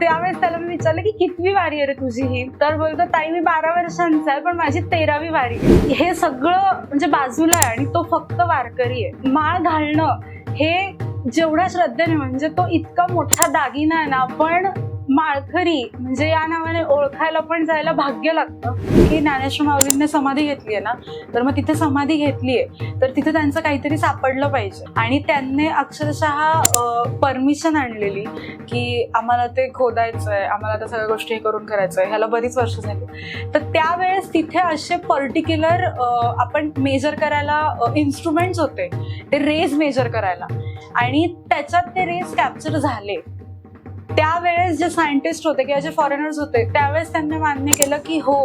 त्यावेळेस त्याला मी विचारलं की कितवी वारी आहे रे तुझी ही, तर बोलतो ताई मी 12 वर्षांचा आहे पण माझी 13वी वारी आहे. हे सगळं म्हणजे बाजूला आहे आणि तो फक्त वारकरी आहे. माळ घालणं हे जेवढ्या श्रद्धेने, म्हणजे तो इतका मोठा दागिना आहे ना, पण माळकरी म्हणजे या नावाने ओळखायला पण जायला भाग्य लागतं. की ज्ञानेश्वर माऊलींनी समाधी घेतली आहे ना, तर मग तिथे समाधी घेतली आहे तर तिथे त्यांचं काहीतरी सापडलं पाहिजे. आणि त्यांनी अक्षरशः परमिशन आणलेली की आम्हाला ते खोदायचंय, आम्हाला त्या सगळ्या गोष्टी करून करायचंय, ह्याला बरीच वर्ष झाली. तर त्यावेळेस तिथे असे पर्टिक्युलर आपण मेजर करायला इन्स्ट्रुमेंट्स होते, ते रेज मेजर करायला, आणि त्याच्यात ते रेज कॅप्चर झाले. त्यावेळेस जे सायंटिस्ट होते किंवा जे फॉरेनर्स होते त्यावेळेस त्यांनी मान्य केलं की हो,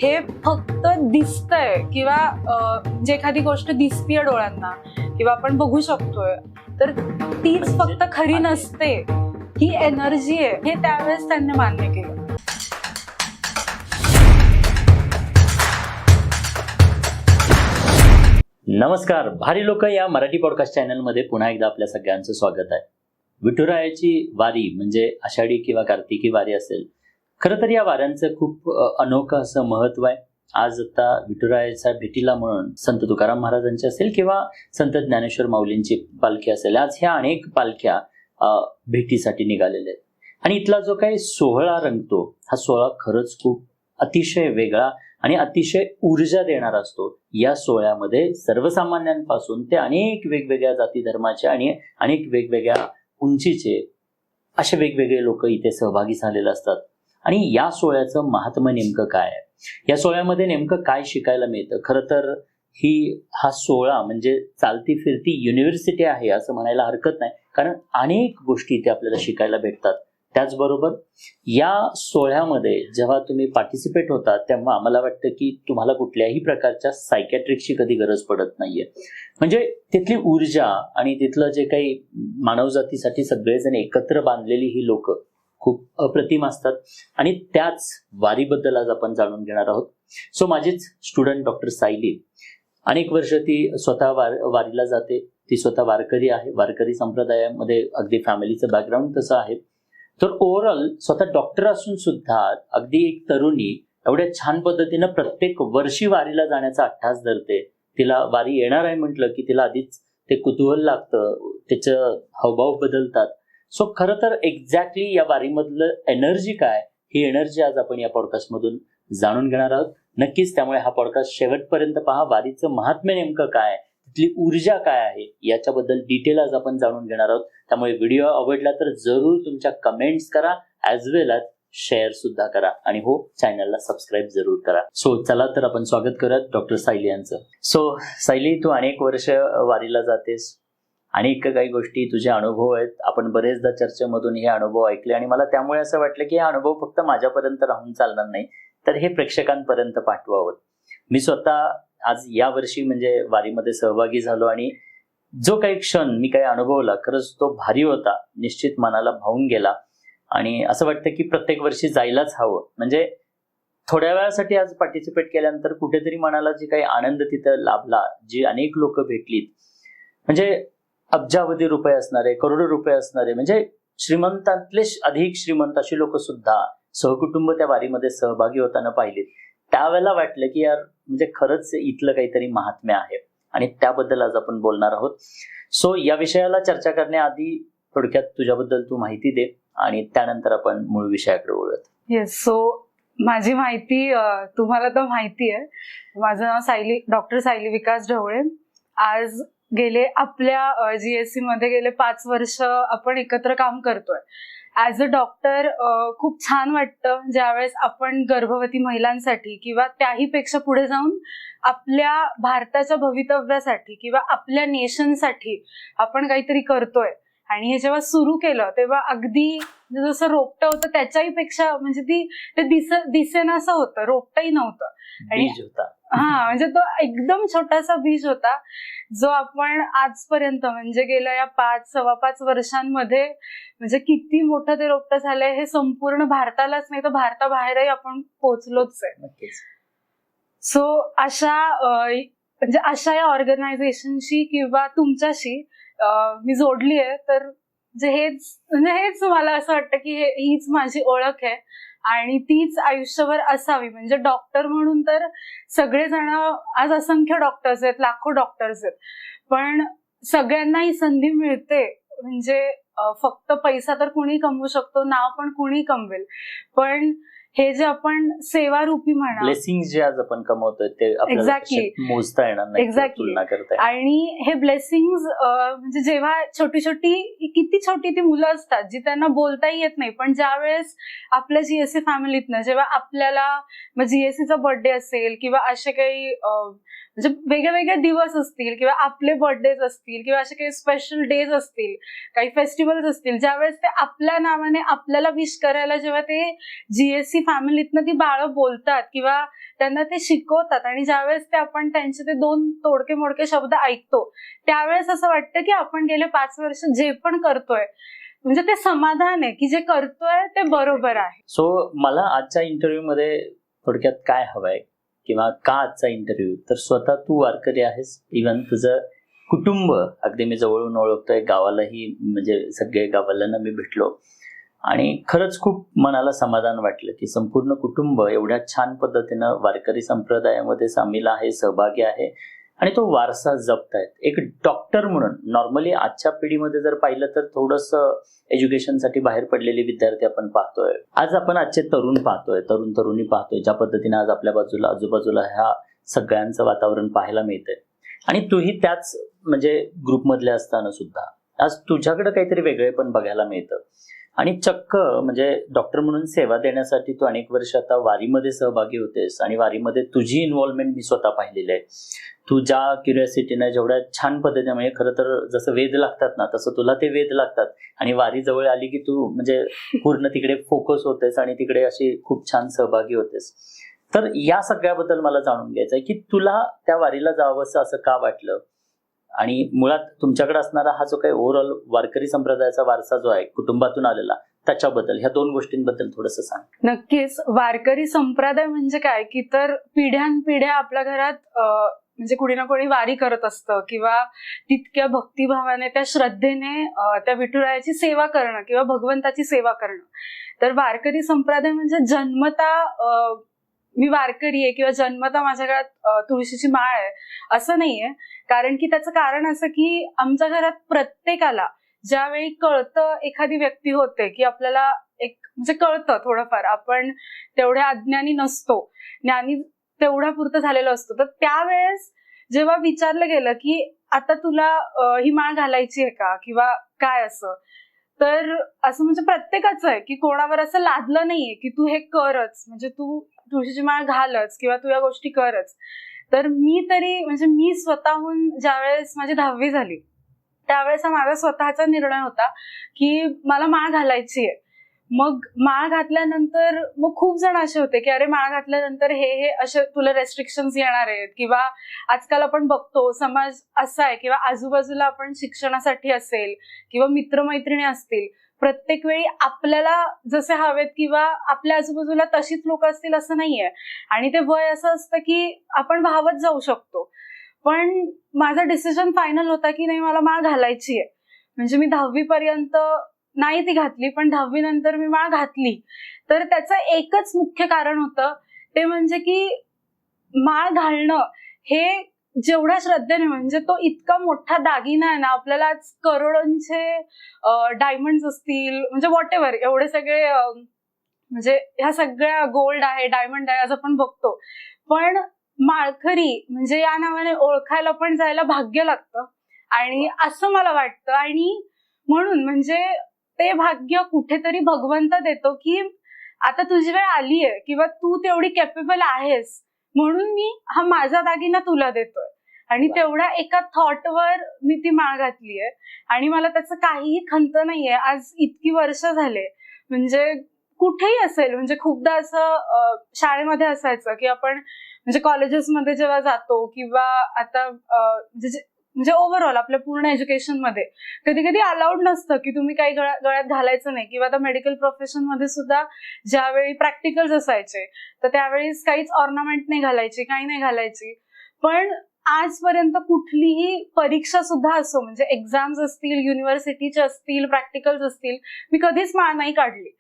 हे फक्त दिसतंय किंवा जे एखादी गोष्ट दिसतीये डोळ्यांना किंवा आपण बघू शकतोय, तर तीच फक्त खरी नसते, ही एनर्जी आहे, हे त्यावेळेस त्यांनी मान्य केलं. नमस्कार, भारी लोक या मराठी पॉडकास्ट चॅनलमध्ये पुन्हा एकदा आपल्या सगळ्यांचं स्वागत आहे. विठुरायाची वारी म्हणजे आषाढी किंवा कार्तिकी वारी असेल, खरं तर या वाऱ्यांचं खूप अनोखं असं महत्व आहे. आज आता विठुरायाच्या भेटीला म्हणून संत तुकाराम महाराजांची असेल किंवा संत ज्ञानेश्वर माऊलींची पालखी असेल, आज ह्या अनेक पालख्या भेटीसाठी निघालेल्या आहेत. आणि इथला जो काही सोहळा रंगतो, हा सोहळा खरंच खूप अतिशय वेगळा आणि अतिशय ऊर्जा देणारा असतो. या सोहळ्यामध्ये सर्वसामान्यांपासून ते अनेक वेगवेगळ्या जाती धर्माचे आणि अनेक वेगवेगळ्या उंचीचे असे वेगवेगळे लोक इथे सहभागी झालेले असतात. आणि या सोहळ्याचं महात्म्य नेमकं काय आहे, या सोहळ्यामध्ये नेमकं काय शिकायला मिळतं? खरं तर हा सोहळा म्हणजे चालती फिरती युनिव्हर्सिटी आहे असं म्हणायला हरकत नाही, कारण अनेक गोष्टी इथे आपल्याला शिकायला भेटतात. त्याचबरोबर या सोहळ्यामध्ये जेव्हा तुम्ही पार्टिसिपेट होता तेव्हा आम्हाला वाटतं की तुम्हाला कुठल्याही प्रकारच्या सायकॅट्रिकची कधी गरज पडत नाहीये. म्हणजे तिथली ऊर्जा आणि तिथलं जे काही मानवजातीसाठी सगळेजण एकत्र बांधलेली ही लोक खूप अप्रतिम असतात. आणि त्याच वारीबद्दल आज आपण जाणून घेणार आहोत. सो माझीच स्टुडंट डॉक्टर सायली, अनेक वर्ष ती स्वतः वारीला जाते, ती स्वतः वारकरी आहे, वारकरी संप्रदायामध्ये अगदी फॅमिलीचं बॅकग्राऊंड तसं आहे. तर ओव्हरऑल स्वतः डॉक्टर असून सुद्धा अगदी एक तरुणी एवढ्या छान पद्धतीनं प्रत्येक वर्षी वारीला जाण्याचा अट्टास धरते. तिला वारी येणार आहे म्हटलं की तिला आधीच ते कुतूहल लागतं, त्याचं हावभाव बदलतात. सो खरं तर एक्झॅक्टली या वारीमधलं एनर्जी काय, ही एनर्जी आज आपण या पॉडकास्टमधून जाणून घेणार आहोत. नक्कीच त्यामुळे हा पॉडकास्ट शेवटपर्यंत पहा. वारीचं महात्म्य नेमकं काय, तिथली ऊर्जा काय आहे, याच्याबद्दल डिटेल आज आपण जाणून घेणार आहोत. त्यामुळे व्हिडिओ आवडला तर जरूर तुमच्या कमेंट्स करा, ॲज वेल ॲज शेअर सुद्धा करा, आणि हो, चॅनलला सबस्क्राईब जरूर करा. सो चला तर आपण स्वागत करूयात डॉक्टर सायली यांचं. सो सायली, तू अनेक वर्ष वारीला जातेस, अनेक काही गोष्टी तुझे अनुभव आहेत. आपण बरेचदा चर्चेमधून हे अनुभव ऐकले आणि मला त्यामुळे असं वाटलं की हा अनुभव फक्त माझ्यापर्यंत राहून चालणार नाही, तर हे प्रेक्षकांपर्यंत पाठवावं. मी स्वतः आज या वर्षी म्हणजे वारीमध्ये सहभागी झालो आणि जो काही क्षण मी काही अनुभवला, खरंच तो भारी होता, निश्चित मनाला भावून गेला. आणि असं वाटतं की प्रत्येक वर्षी जायलाच हवं. म्हणजे थोड्या वेळासाठी आज पार्टिसिपेट केल्यानंतर कुठेतरी मनाला जे काही आनंद तिथं लाभला, जी अनेक लोक भेटलीत, म्हणजे अब्जावधी रुपये असणारे, करोडो रुपये असणारे, म्हणजे श्रीमंतातले अधिक श्रीमंत अशी लोक सुद्धा सहकुटुंब त्या वारीमध्ये सहभागी होताना पाहिलीत. त्यावेळेला वाटलं की यार, म्हणजे खरंच इथलं काहीतरी महात्म्य आहे, आणि त्याबद्दल आज आपण बोलणार आहोत. सो या विषयाला चर्चा करण्याआधी थोडक्यात तुझ्याबद्दल तू माहिती दे आणि त्यानंतर आपण मूळ विषयाकडे वळूयात. येस, सो माझी माहिती तुम्हाला तर माहिती आहे. माझं नाव सायली, डॉक्टर सायली विकास ढवळे. आज गेले आपल्या GSC मध्ये गेले 5 वर्ष आपण एकत्र काम करतोय. ॲज अ डॉक्टर खूप छान वाटतं ज्यावेळेस आपण गर्भवती महिलांसाठी किंवा त्याही पेक्षा पुढे जाऊन आपल्या भारताच्या भवितव्यासाठी किंवा आपल्या नेशनसाठी आपण काहीतरी करतोय. आणि हे जेव्हा सुरू केलं तेव्हा अगदी जसं रोपटं होतं त्याच्याही पेक्षा म्हणजे ते दिसेनासं होतं, रोपटंही नव्हतं. आणि म्हणजे तो एकदम छोटासा बीज होता, जो आपण आजपर्यंत म्हणजे गेल्या या 5-5.25 वर्षांमध्ये म्हणजे किती मोठं ते रोपटं झालंय, हे संपूर्ण भारतालाच नाही तर भारताबाहेरही आपण पोहोचलोच आहे. सो अशा या ऑर्गनायझेशनशी किंवा तुमच्याशी मी जोडली आहे, तर हेच मला असं वाटतं की हीच माझी ओळख आहे आणि तीच आयुष्यभर असावी. म्हणजे डॉक्टर म्हणून तर सगळेजण, आज असंख्य डॉक्टर्स आहेत, लाखो डॉक्टर्स आहेत, पण सगळ्यांना ही संधी मिळते. म्हणजे फक्त पैसा तर कुणी कमवू शकतो, नाव पण कुणी कमवेल, पण हे जे आपण सेवारूपी म्हणा, ब्लेसिंग जे आज आपण कमवतोय ते आपल्याला मोजता येणार नाही, तुलना करता. आणि हे ब्लेसिंग्स म्हणजे जेव्हा किती छोटी ती मुलं असतात जी त्यांना बोलताही येत नाही, पण ज्या वेळेस आपल्या जीएससी फॅमिलीतनं जेव्हा आपल्याला जीएससीचा बर्थडे असेल किंवा असे काही म्हणजे वेगळे दिवस असतील किंवा आपले बर्थडेज असतील किंवा असे काही स्पेशल डेज असतील, काही फेस्टिवल्स असतील, ज्यावेळेस ते आपल्या नावाने आपल्याला विश करायला जेव्हा ते जीएससी फॅमिलीतनं ती बाळं बोलतात किंवा त्यांना ते शिकवतात आणि ज्यावेळेस ते आपण त्यांचे ते 2 तोडके मोडके शब्द ऐकतो, त्यावेळेस असं वाटतं की आपण गेले 5 वर्ष जे पण करतोय म्हणजे ते समाधान आहे की जे करतोय ते बरोबर आहे. सो मला आजच्या इंटरव्ह्यू मध्ये थोडक्यात काय हवंय किंवा का आजचा इंटरव्ह्यू, तर स्वतः तू वारकरी आहेस, इव्हन तुझं कुटुंब अगदी मी जवळून ओळखतोय, गावालाही म्हणजे सगळे गावाला मी भेटलो आणि खरंच खूप मनाला समाधान वाटलं की संपूर्ण कुटुंब एवढ्या छान पद्धतीनं वारकरी संप्रदायामध्ये सामील आहे, सहभागी आहे आणि तो वारसा जपतायत. एक डॉक्टर म्हणून नॉर्मली आजच्या पिढीमध्ये जर पाहिलं तर थोडंसं एज्युकेशनसाठी बाहेर पडलेले विद्यार्थी आपण पाहतोय. आज आपण आजचे तरुण पाहतोय, तरुण तरुणी पाहतोय, ज्या पद्धतीने आज आपल्या आजूबाजूला ह्या सगळ्यांचं वातावरण पाहायला मिळतंय आणि तूही त्याच म्हणजे ग्रुपमधले असताना सुद्धा आज तुझ्याकडे काहीतरी वेगळे पण बघायला मिळतं आणि चक्क म्हणजे डॉक्टर म्हणून सेवा देण्यासाठी तू अनेक वर्ष आता वारीमध्ये सहभागी होतेस आणि वारीमध्ये तुझी इन्व्हॉल्वमेंट मी स्वतः पाहिलेली आहे. तू ज्या क्युरिओसिटीने जेवढ्या छान पद्धतीने, म्हणजे खरं तर जसं वेद लागतात ना तसं तुला ते वेद लागतात आणि वारी जवळ आली की तू म्हणजे पूर्ण तिकडे फोकस होतेस आणि तिकडे अशी खूप छान सहभागी होतेस. तर या सगळ्याबद्दल मला जाणून घ्यायचं आहे की तुला त्या वारीला जावंसं असं का वाटलं आणि मुळात तुमच्याकडे असणारा हा जो काही ओव्हरऑल वारकरी संप्रदायाचा वारसा जो आहे कुटुंबातून आलेला, त्याच्याबद्दल, ह्या 2 गोष्टींबद्दल थोडंसं सांग. नक्कीच. वारकरी संप्रदाय म्हणजे काय की तर पिढ्यानपिढ्या आपल्या घरात म्हणजे कुणी ना कोणी वारी करत असतं किंवा तितक्या भक्तिभावाने, त्या श्रद्धेने त्या विठुरायाची सेवा करणं किंवा भगवंताची सेवा करणं. तर वारकरी संप्रदाय म्हणजे जन्मता मी वारकरी आहे किंवा जन्मता माझ्या घरात तुळशीची माळ आहे असं नाहीये. कारण की त्याचं कारण असं की आमच्या घरात प्रत्येकाला ज्यावेळी कळतं, एखादी व्यक्ती होते की आपल्याला एक म्हणजे कळतं थोडंफार, आपण तेवढ्या अज्ञानी नसतो, ज्ञानी तेवढा पुरतं झालेलं असतो, तर त्यावेळेस जेव्हा विचारलं गेलं की आता तुला ही माळ घालायची आहे का किंवा काय असं, तर असं म्हणजे प्रत्येकाचं आहे की कोणावर असं लादलं नाहीये की तू हे करच, म्हणजे तू तुळशीची माळ घालच किंवा तू या गोष्टी करच. तर मी स्वतःहून ज्यावेळेस माझी 10वी झाली त्यावेळेस हा माझा स्वतःचा निर्णय होता की मला माळ घालायची आहे. मग माळ घातल्यानंतर मग खूप जण असे होते की अरे माळ घातल्यानंतर हे असे तुला रेस्ट्रिक्शन्स येणार आहेत किंवा आजकाल आपण बघतो समाज असा आहे किंवा आजूबाजूला आपण शिक्षणासाठी असेल किंवा मित्रमैत्रिणी असतील, प्रत्येक वेळी आपल्याला जसे हवेत किंवा आपल्या आजूबाजूला तशीच लोक असतील असं नाहीये आणि ते वय असं असतं की आपण भावत जाऊ शकतो. पण माझा डिसिजन फायनल होता की नाही, मला माळ घालायची आहे. म्हणजे मी 10वी पर्यंत नाही ती घातली, पण 10वी नंतर मी माळ घातली. तर त्याचं एकच मुख्य कारण होतं, ते म्हणजे की माळ घालणं हे जेवढ्या श्रद्धेने, म्हणजे तो इतका मोठा दागिना आहे ना, आपल्याला आज करोडोंचे डायमंड्स असतील, म्हणजे व्हॉट एव्हर, एवढे सगळे म्हणजे ह्या सगळ्या गोल्ड आहे, डायमंड आहे असं आपण बघतो, पण माळकरी म्हणजे या नावाने ओळखायला पण जायला भाग्य लागतं आणि असं मला वाटतं. आणि म्हणून म्हणजे ते भाग्य कुठेतरी भगवंत देतो की आता तुझी वेळ आली आहे किंवा तू तेवढी कॅपेबल आहेस, म्हणून मी हा माझा दागिना तुला देतोय. आणि तेवढ्या एका थॉटवर मी ती माळ घातली आहे आणि मला त्याचं काहीही खंत नाहीये. आज इतकी वर्ष झाले, म्हणजे कुठेही असेल, म्हणजे खूपदा असं शाळेमध्ये असायचं की आपण म्हणजे कॉलेजेसमध्ये जेव्हा जातो किंवा आता म्हणजे ओव्हरऑल आपल्या पूर्ण एज्युकेशन मध्ये कधी कधी अलाउड नसतं की तुम्ही काही गळ्यात घालायचं नाही, किंवा आता मेडिकल प्रोफेशन मध्ये सुद्धा ज्यावेळी प्रॅक्टिकल्स असायचे तर त्यावेळी काहीच ऑर्नामेंट नाही घालायची, काही नाही घालायची. पण आजपर्यंत कुठलीही परीक्षा सुद्धा असो, म्हणजे एक्झाम्स असतील, युनिव्हर्सिटीचे असतील, प्रॅक्टिकल्स असतील, मी कधीच माळ नाही काढली.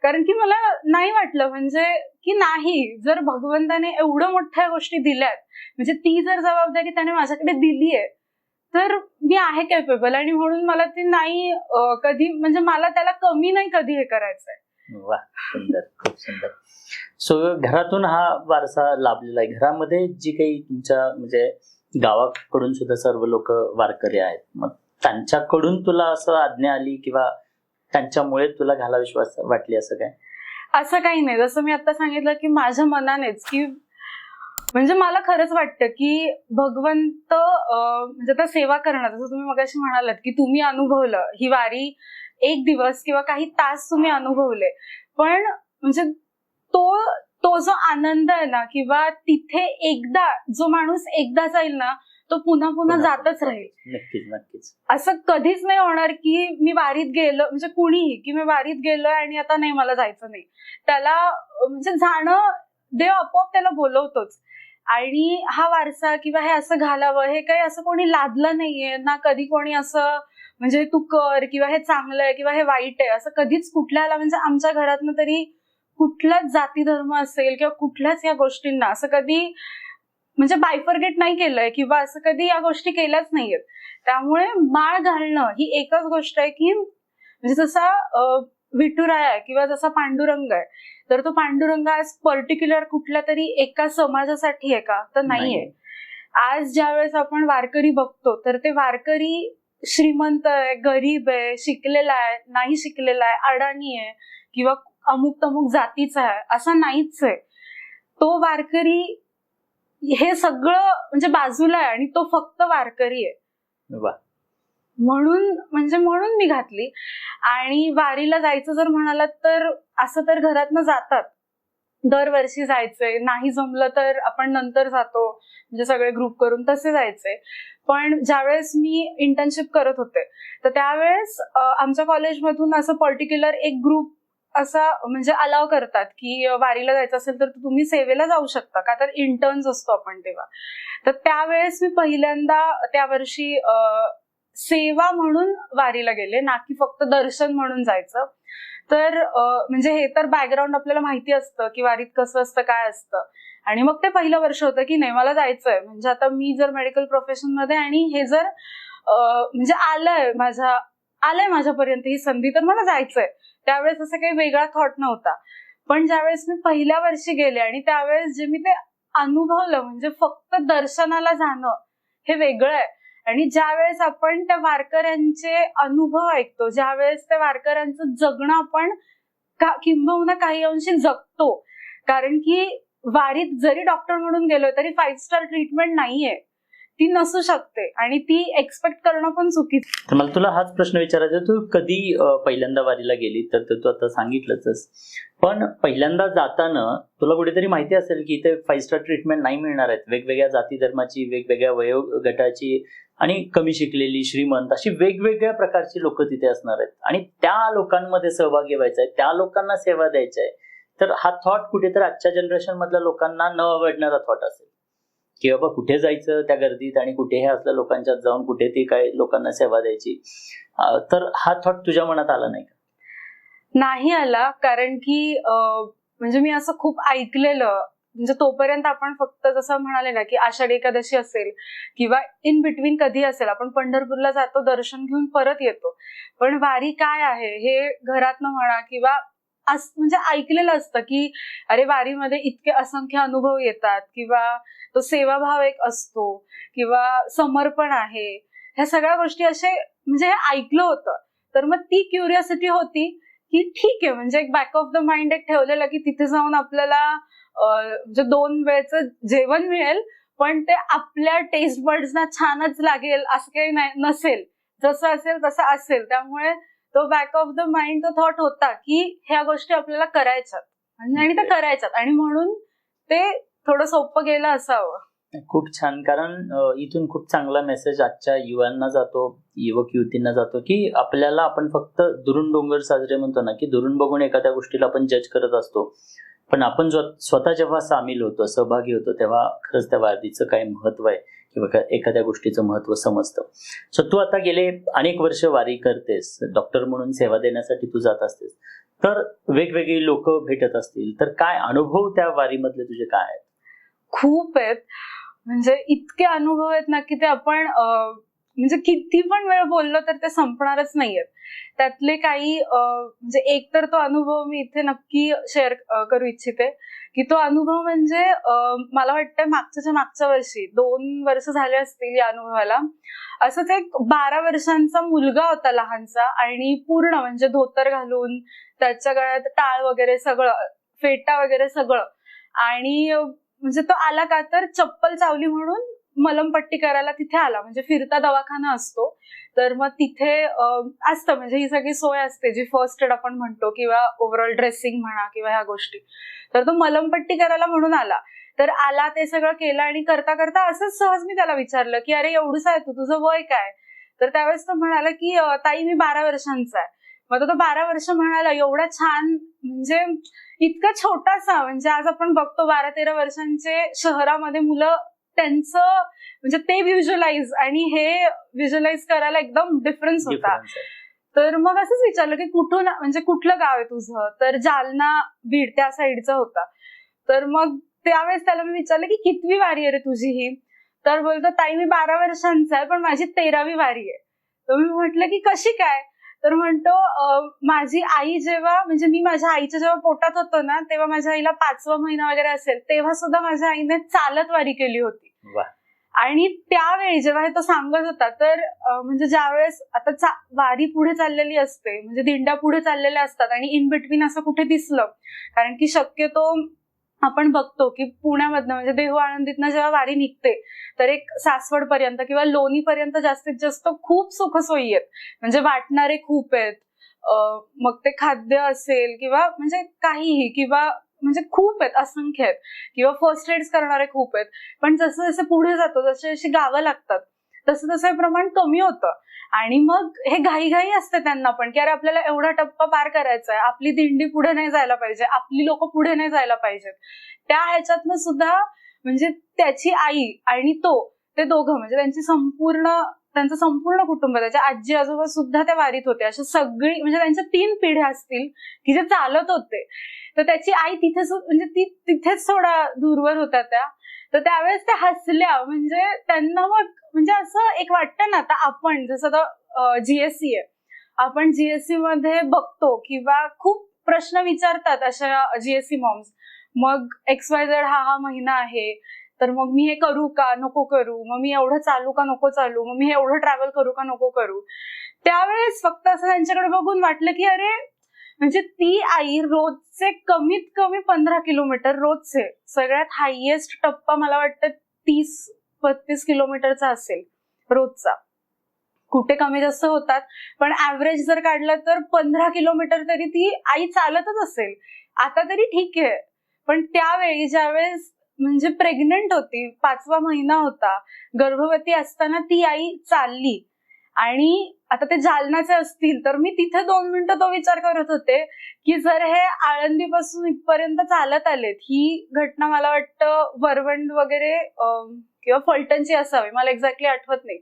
कारण की मला नाही वाटलं म्हणजे की नाही, जर भगवंताने एवढं मोठ्या गोष्टी दिल्यात, म्हणजे ती जर जबाबदारी त्याने माझ्याकडे दिली आहे, तर मी आहे कॅपेबल. आणि म्हणून मला ती नाही कधी, म्हणजे मला त्याला कमी नाही कधी हे करायचंय. वा, सुंदर, खूप सुंदर. सो घरातून हा वारसा लाभलेला आहे. घरामध्ये जी काही तुमच्या म्हणजे गावाकडून सुद्धा सर्व लोक वारकरी आहेत, मग त्यांच्याकडून तुला असं आज्ञा आली किंवा त्यांच्यामुळे तुला घालाविश्वास वाटली असं काय? असं काही नाही. जसं मी आता सांगितलं की माझ्या मनानेच, की म्हणजे मला खरंच वाटतं की भगवंत म्हणजे आता सेवा करणं, जसं तुम्ही मगाशी म्हणालात की तुम्ही अनुभवलं ही वारी, एक दिवस किंवा काही तास तुम्ही अनुभवले, पण म्हणजे तो जो आनंद आहे ना, किंवा तिथे एकदा जो माणूस एकदा जाईल ना, तो पुन्हा पुन्हा जातच राहील. नक्कीच नक्कीच. असं कधीच नाही होणार की मी वारीत गेलो, म्हणजे कुणीही, की मी वारीत गेलोय आणि आता नाही मला जायचं नाही. त्याला म्हणजे जाणं, देव आपोआप त्याला बोलवतोच. आणि हा वारसा किंवा हे असं घालावं, हे काही असं कोणी लादलं नाहीये ना, कधी कोणी असं म्हणजे तू कर किंवा हे चांगलं आहे किंवा हे वाईट आहे असं कधीच कुठल्याला, म्हणजे आमच्या घरातनं तरी कुठलाच जाती धर्म असेल किंवा कुठल्याच या गोष्टींना असं कधी म्हणजे बायफर्गेट नाही केलंय किंवा असं कधी या गोष्टी केल्याच नाहीयेत. त्यामुळे माळ घालणं ही एकच गोष्ट आहे की म्हणजे जसा विठुराया आहे किंवा जसा पांडुरंग आहे, तर तो पांडुरंग आज पर्टिक्युलर कुठल्या तरी एका समाजासाठी आहे का, तर नाहीये. आज ज्यावेळेस आपण वारकरी बघतो, तर ते वारकरी श्रीमंत आहे, गरीब आहे, शिकलेला आहे, नाही शिकलेला आहे, अडाणी आहे किंवा अमुक तमुक जातीचा आहे, असं नाहीच आहे. तो वारकरी हे सगळं म्हणजे बाजूला आहे आणि तो फक्त वारकरी आहे. वा. म्हणून मी घातली. आणि वारीला जायचं जर म्हणालात तर असं तर घरातनं जातात, दरवर्षी जायचंय, नाही जमलं तर आपण नंतर जातो, म्हणजे सगळे ग्रुप करून तसे जायचे. पण ज्यावेळेस मी इंटर्नशिप करत होते, तर त्यावेळेस आमच्या कॉलेजमधून असं पर्टिक्युलर एक ग्रुप असा म्हणजे अलाव करतात की वारीला जायचं असेल तर तुम्ही सेवेला जाऊ शकता, का तर इंटर्न्स असतो आपण तेव्हा. तर त्यावेळेस मी पहिल्यांदा त्या वर्षी सेवा म्हणून वारीला गेले, ना की फक्त दर्शन म्हणून जायचं. तर म्हणजे हे तर बॅकग्राऊंड आपल्याला माहिती असतं की वारीत कसं असतं, काय असतं. आणि मग ते पहिलं वर्ष होतं की नाही, मला जायचंय, म्हणजे आता मी जर मेडिकल प्रोफेशन मध्ये आणि हे जर म्हणजे आलंय माझ्यापर्यंत ही संधी, तर मला जायचंय. त्यावेळेस असं काही वेगळा थॉट नव्हता. पण ज्यावेळेस मी पहिल्या वर्षी गेले आणि त्यावेळेस जे मी ते अनुभवलं, म्हणजे फक्त दर्शनाला जाणं हे वेगळं आहे. आणि ज्यावेळेस आपण त्या वारकऱ्यांचे अनुभव ऐकतो, ज्यावेळेस त्या वारकऱ्यांचं जगणं आपण किंबहुना काही अंशी जगतो, कारण की वारीत जरी डॉक्टर म्हणून गेलो तरी 5 स्टार ट्रीटमेंट नाहीये, ती नसू शकते आणि ती एक्सपेक्ट करणं पण चुकीचं. तर मला तुला हाच प्रश्न विचारायचा, तू कधी पहिल्यांदा वारीला गेली, तर तू आता सांगितलंच, पण पहिल्यांदा जाताना तुला कुठेतरी माहिती असेल की इथे 5 स्टार ट्रीटमेंट नाही मिळणार आहेत, वेगवेगळ्या जाती धर्माची, वेगवेगळ्या वयोगटाची आणि कमी शिकलेली, श्रीमंत, अशी वेगवेगळ्या प्रकारची लोक तिथे असणार आहेत आणि त्या लोकांमध्ये सहभागी व्हायचा आहे, त्या लोकांना सेवा द्यायची आहे. तर हा थॉट कुठेतरी आजच्या जनरेशन मधल्या लोकांना न आवडणारा थॉट असेल की बाबा कुठे जायचं त्या गर्दीत आणि कुठे हे असल्या लोकांच्यात जाऊन कुठे ती काय लोकांना सेवा द्यायची. तर हा थॉट तुझ्या मनात आला नाही का? नाही आला, कारण की म्हणजे मी असं खूप ऐकलेलं, म्हणजे तोपर्यंत आपण फक्त जसं म्हणाले ना की आषाढी एकादशी असेल किंवा इन बिटवीन कधी असेल, आपण पंढरपूरला जातो, दर्शन घेऊन परत येतो. पण वारी काय आहे हे घरातनं म्हणा किंवा म्हणजे ऐकलेलं असतं की अरे वारीमध्ये इतके असंख्य अनुभव येतात किंवा तो सेवाभाव एक असतो किंवा समर्पण आहे, ह्या सगळ्या गोष्टी असे म्हणजे हे ऐकलं होतं. तर मग ती क्युरिओसिटी होती की ठीक आहे, म्हणजे एक बॅक ऑफ द माइंड एक ठेवलेलं की तिथे जाऊन आपल्याला म्हणजे 2 वेळचं जेवण मिळेल, पण ते आपल्या टेस्ट बर्ड्सना छानच लागेल असं काही नसेल, जसं असेल तसं असेल. त्यामुळे तो बॅक ऑफ द माइंड तो थॉट होता की ह्या गोष्टी आपल्याला करायच्यात आणि त्या करायच्यात, आणि म्हणून ते थोडं सोपं गेलं असावं. खूप छान, कारण इथून खूप चांगला मेसेज आजच्या युवांना जातो, युवक युवतींना जातो की आपल्याला, आपण फक्त दुरून डोंगर साजरे म्हणतो ना, की दुरून बघून एखाद्या गोष्टीला आपण जज करत असतो, पण आपण स्वतः जेव्हा सामील होतो, सहभागी होतो, तेव्हा खरंच त्या वारीचं काय महत्व आहे किंवा एखाद्या गोष्टीचं महत्व समजतं. सो तू आता गेले अनेक वर्ष वारी करतेस, डॉक्टर म्हणून सेवा देण्यासाठी तू जात असतेस, तर वेगवेगळी लोक भेटत असतील, तर काय अनुभव त्या वारीमधले तुझे काय आहेत? खूप आहेत. म्हणजे इतके अनुभव आहेत ना की ते आपण म्हणजे किती पण वेळ बोललो तर ते संपणारच नाहीयेत. त्यातले काही म्हणजे एक तर तो अनुभव मी इथे नक्की शेअर करू इच्छिते की तो अनुभव म्हणजे मला वाटतं मागच्या वर्षी 2 वर्ष झाले असतील या अनुभवाला. असंच एक 12 वर्षांचा मुलगा होता लहानसा आणि पूर्ण म्हणजे धोतर घालून त्याच्या गळ्यात टाळ वगैरे सगळं, फेटा वगैरे सगळं, आणि म्हणजे तो आला का तर चप्पल चावली म्हणून मलमपट्टी करायला तिथे आला. म्हणजे फिरता दवाखाना असतो तर मग तिथे असतं म्हणजे ही सगळी सोय असते जी फर्स्ट एड आपण म्हणतो किंवा ओव्हरऑल ड्रेसिंग म्हणा किंवा ह्या गोष्टी. तर तो मलमपट्टी करायला म्हणून आला. तर आला, ते सगळं केलं आणि करता करता असंच सहज मी त्याला विचारलं की अरे एवढंच आहे तू, तुझं वय काय? तर त्यावेळेस तो म्हणाला की ताई मी 12 वर्षांचा आहे. मग तो 12 वर्ष म्हणाला एवढा छान, म्हणजे इतका छोटासा, म्हणजे आज आपण बघतो 12-13 वर्षांचे शहरामध्ये मुलं त्यांचं म्हणजे ते व्हिज्युअलाइज आणि हे व्हिज्युअलाइज करायला एकदम डिफरन्स होता. तर मग असंच विचारलं की कुठून, म्हणजे कुठलं गाव आहे तुझं? तर जालना बीड त्या साईडचं होता. तर मग त्यावेळेस त्याला मी विचारलं की कितवी वारी आहे रे तुझी ही? तर बोलतो ताई मी 12 वर्षांचा आहे पण माझी 13वी वारी आहे. तर मी म्हटलं की कशी काय? तर म्हणतो माझी आई जेव्हा, म्हणजे मी माझ्या आईच्या जेव्हा पोटात होतो ना तेव्हा माझ्या आईला 5वा महिना वगैरे असेल तेव्हा सुद्धा माझ्या आईने चालत वारी केली होती. आणि त्यावेळी जेव्हा हे तो सांगत होता तर म्हणजे ज्यावेळेस आता वारी पुढे चाललेली असते, म्हणजे दिंड्या पुढे चाललेल्या असतात आणि इन बिटवीन असं कुठे दिसलं, कारण की शक्यतो आपण बघतो की पुण्यामधनं म्हणजे देहू आळंदीतनं जेव्हा वारी निघते तर एक सासवड पर्यंत किंवा लोणी पर्यंत जास्तीत जास्त खूप सुखसोयी आहेत. म्हणजे वाटणारे खूप आहेत, मग ते खाद्य असेल किंवा म्हणजे काहीही, किंवा म्हणजे खूप आहेत, असंख्य आहेत, किंवा फर्स्ट एड्स करणारे खूप आहेत. पण जसं जसं पुढे जातो जशी जशी गावं लागतात तसं तसं हे प्रमाण कमी होतं. आणि मग हे घाई असते त्यांना पण की अरे आपल्याला एवढा टप्पा पार करायचा आहे, आपली दिंडी पुढे नाही जायला पाहिजे, आपली लोक पुढे नाही जायला पाहिजेत. त्या ह्याच्यातनं सुद्धा म्हणजे त्याची आई आणि ते दोघं म्हणजे त्यांचं संपूर्ण कुटुंब, त्याच्या आजी आजोबा सुद्धा त्या वारीत होते. अशा सगळी म्हणजे त्यांच्या 3 पिढ्या असतील की जे चालत होते. तर त्याची आई ती तिथेच थोडा दूरवर होत्या त्या. तर त्यावेळेस त्या हसल्या, म्हणजे त्यांना मग म्हणजे असं एक वाटतं ना, आता आपण जसं आता जीएससी आहे, आपण जीएससी मध्ये बघतो किंवा खूप प्रश्न विचारतात अशा जीएससी मॉम्स, मग XYZ हा महिना आहे तर मग मी हे करू का नको करू, मग मी एवढं चालू का नको चालू, मग मी हे एवढं ट्रॅव्हल करू का नको करू. त्यावेळेस फक्त असं त्यांच्याकडे बघून वाटलं की अरे म्हणजे ती आई रोजचे कमीत कमी 15 किलोमीटर रोजचे, सगळ्यात हायएस्ट टप्पा मला वाटतं 30-32 किलोमीटरचा असेल रोजचा, कुठे कमी जास्त होतात पण ऍव्हरेज जर काढलं तर 15 किलोमीटर तरी ती आई चालतच असेल. आता तरी ठीक आहे, पण त्यावेळी ज्यावेळेस म्हणजे प्रेग्नंट होती, 5वा महिना होता, गर्भवती असताना ती आई चालली. आणि आता ते जालनाचे असतील तर मी तिथे 2 मिनिटं तो विचार करत होते की जर हे आळंदीपासून इथपर्यंत चालत आलेत, ही घटना मला वाटतं वरवंड वगैरे किंवा फलटणची असावी, मला एक्झॅक्टली आठवत नाही,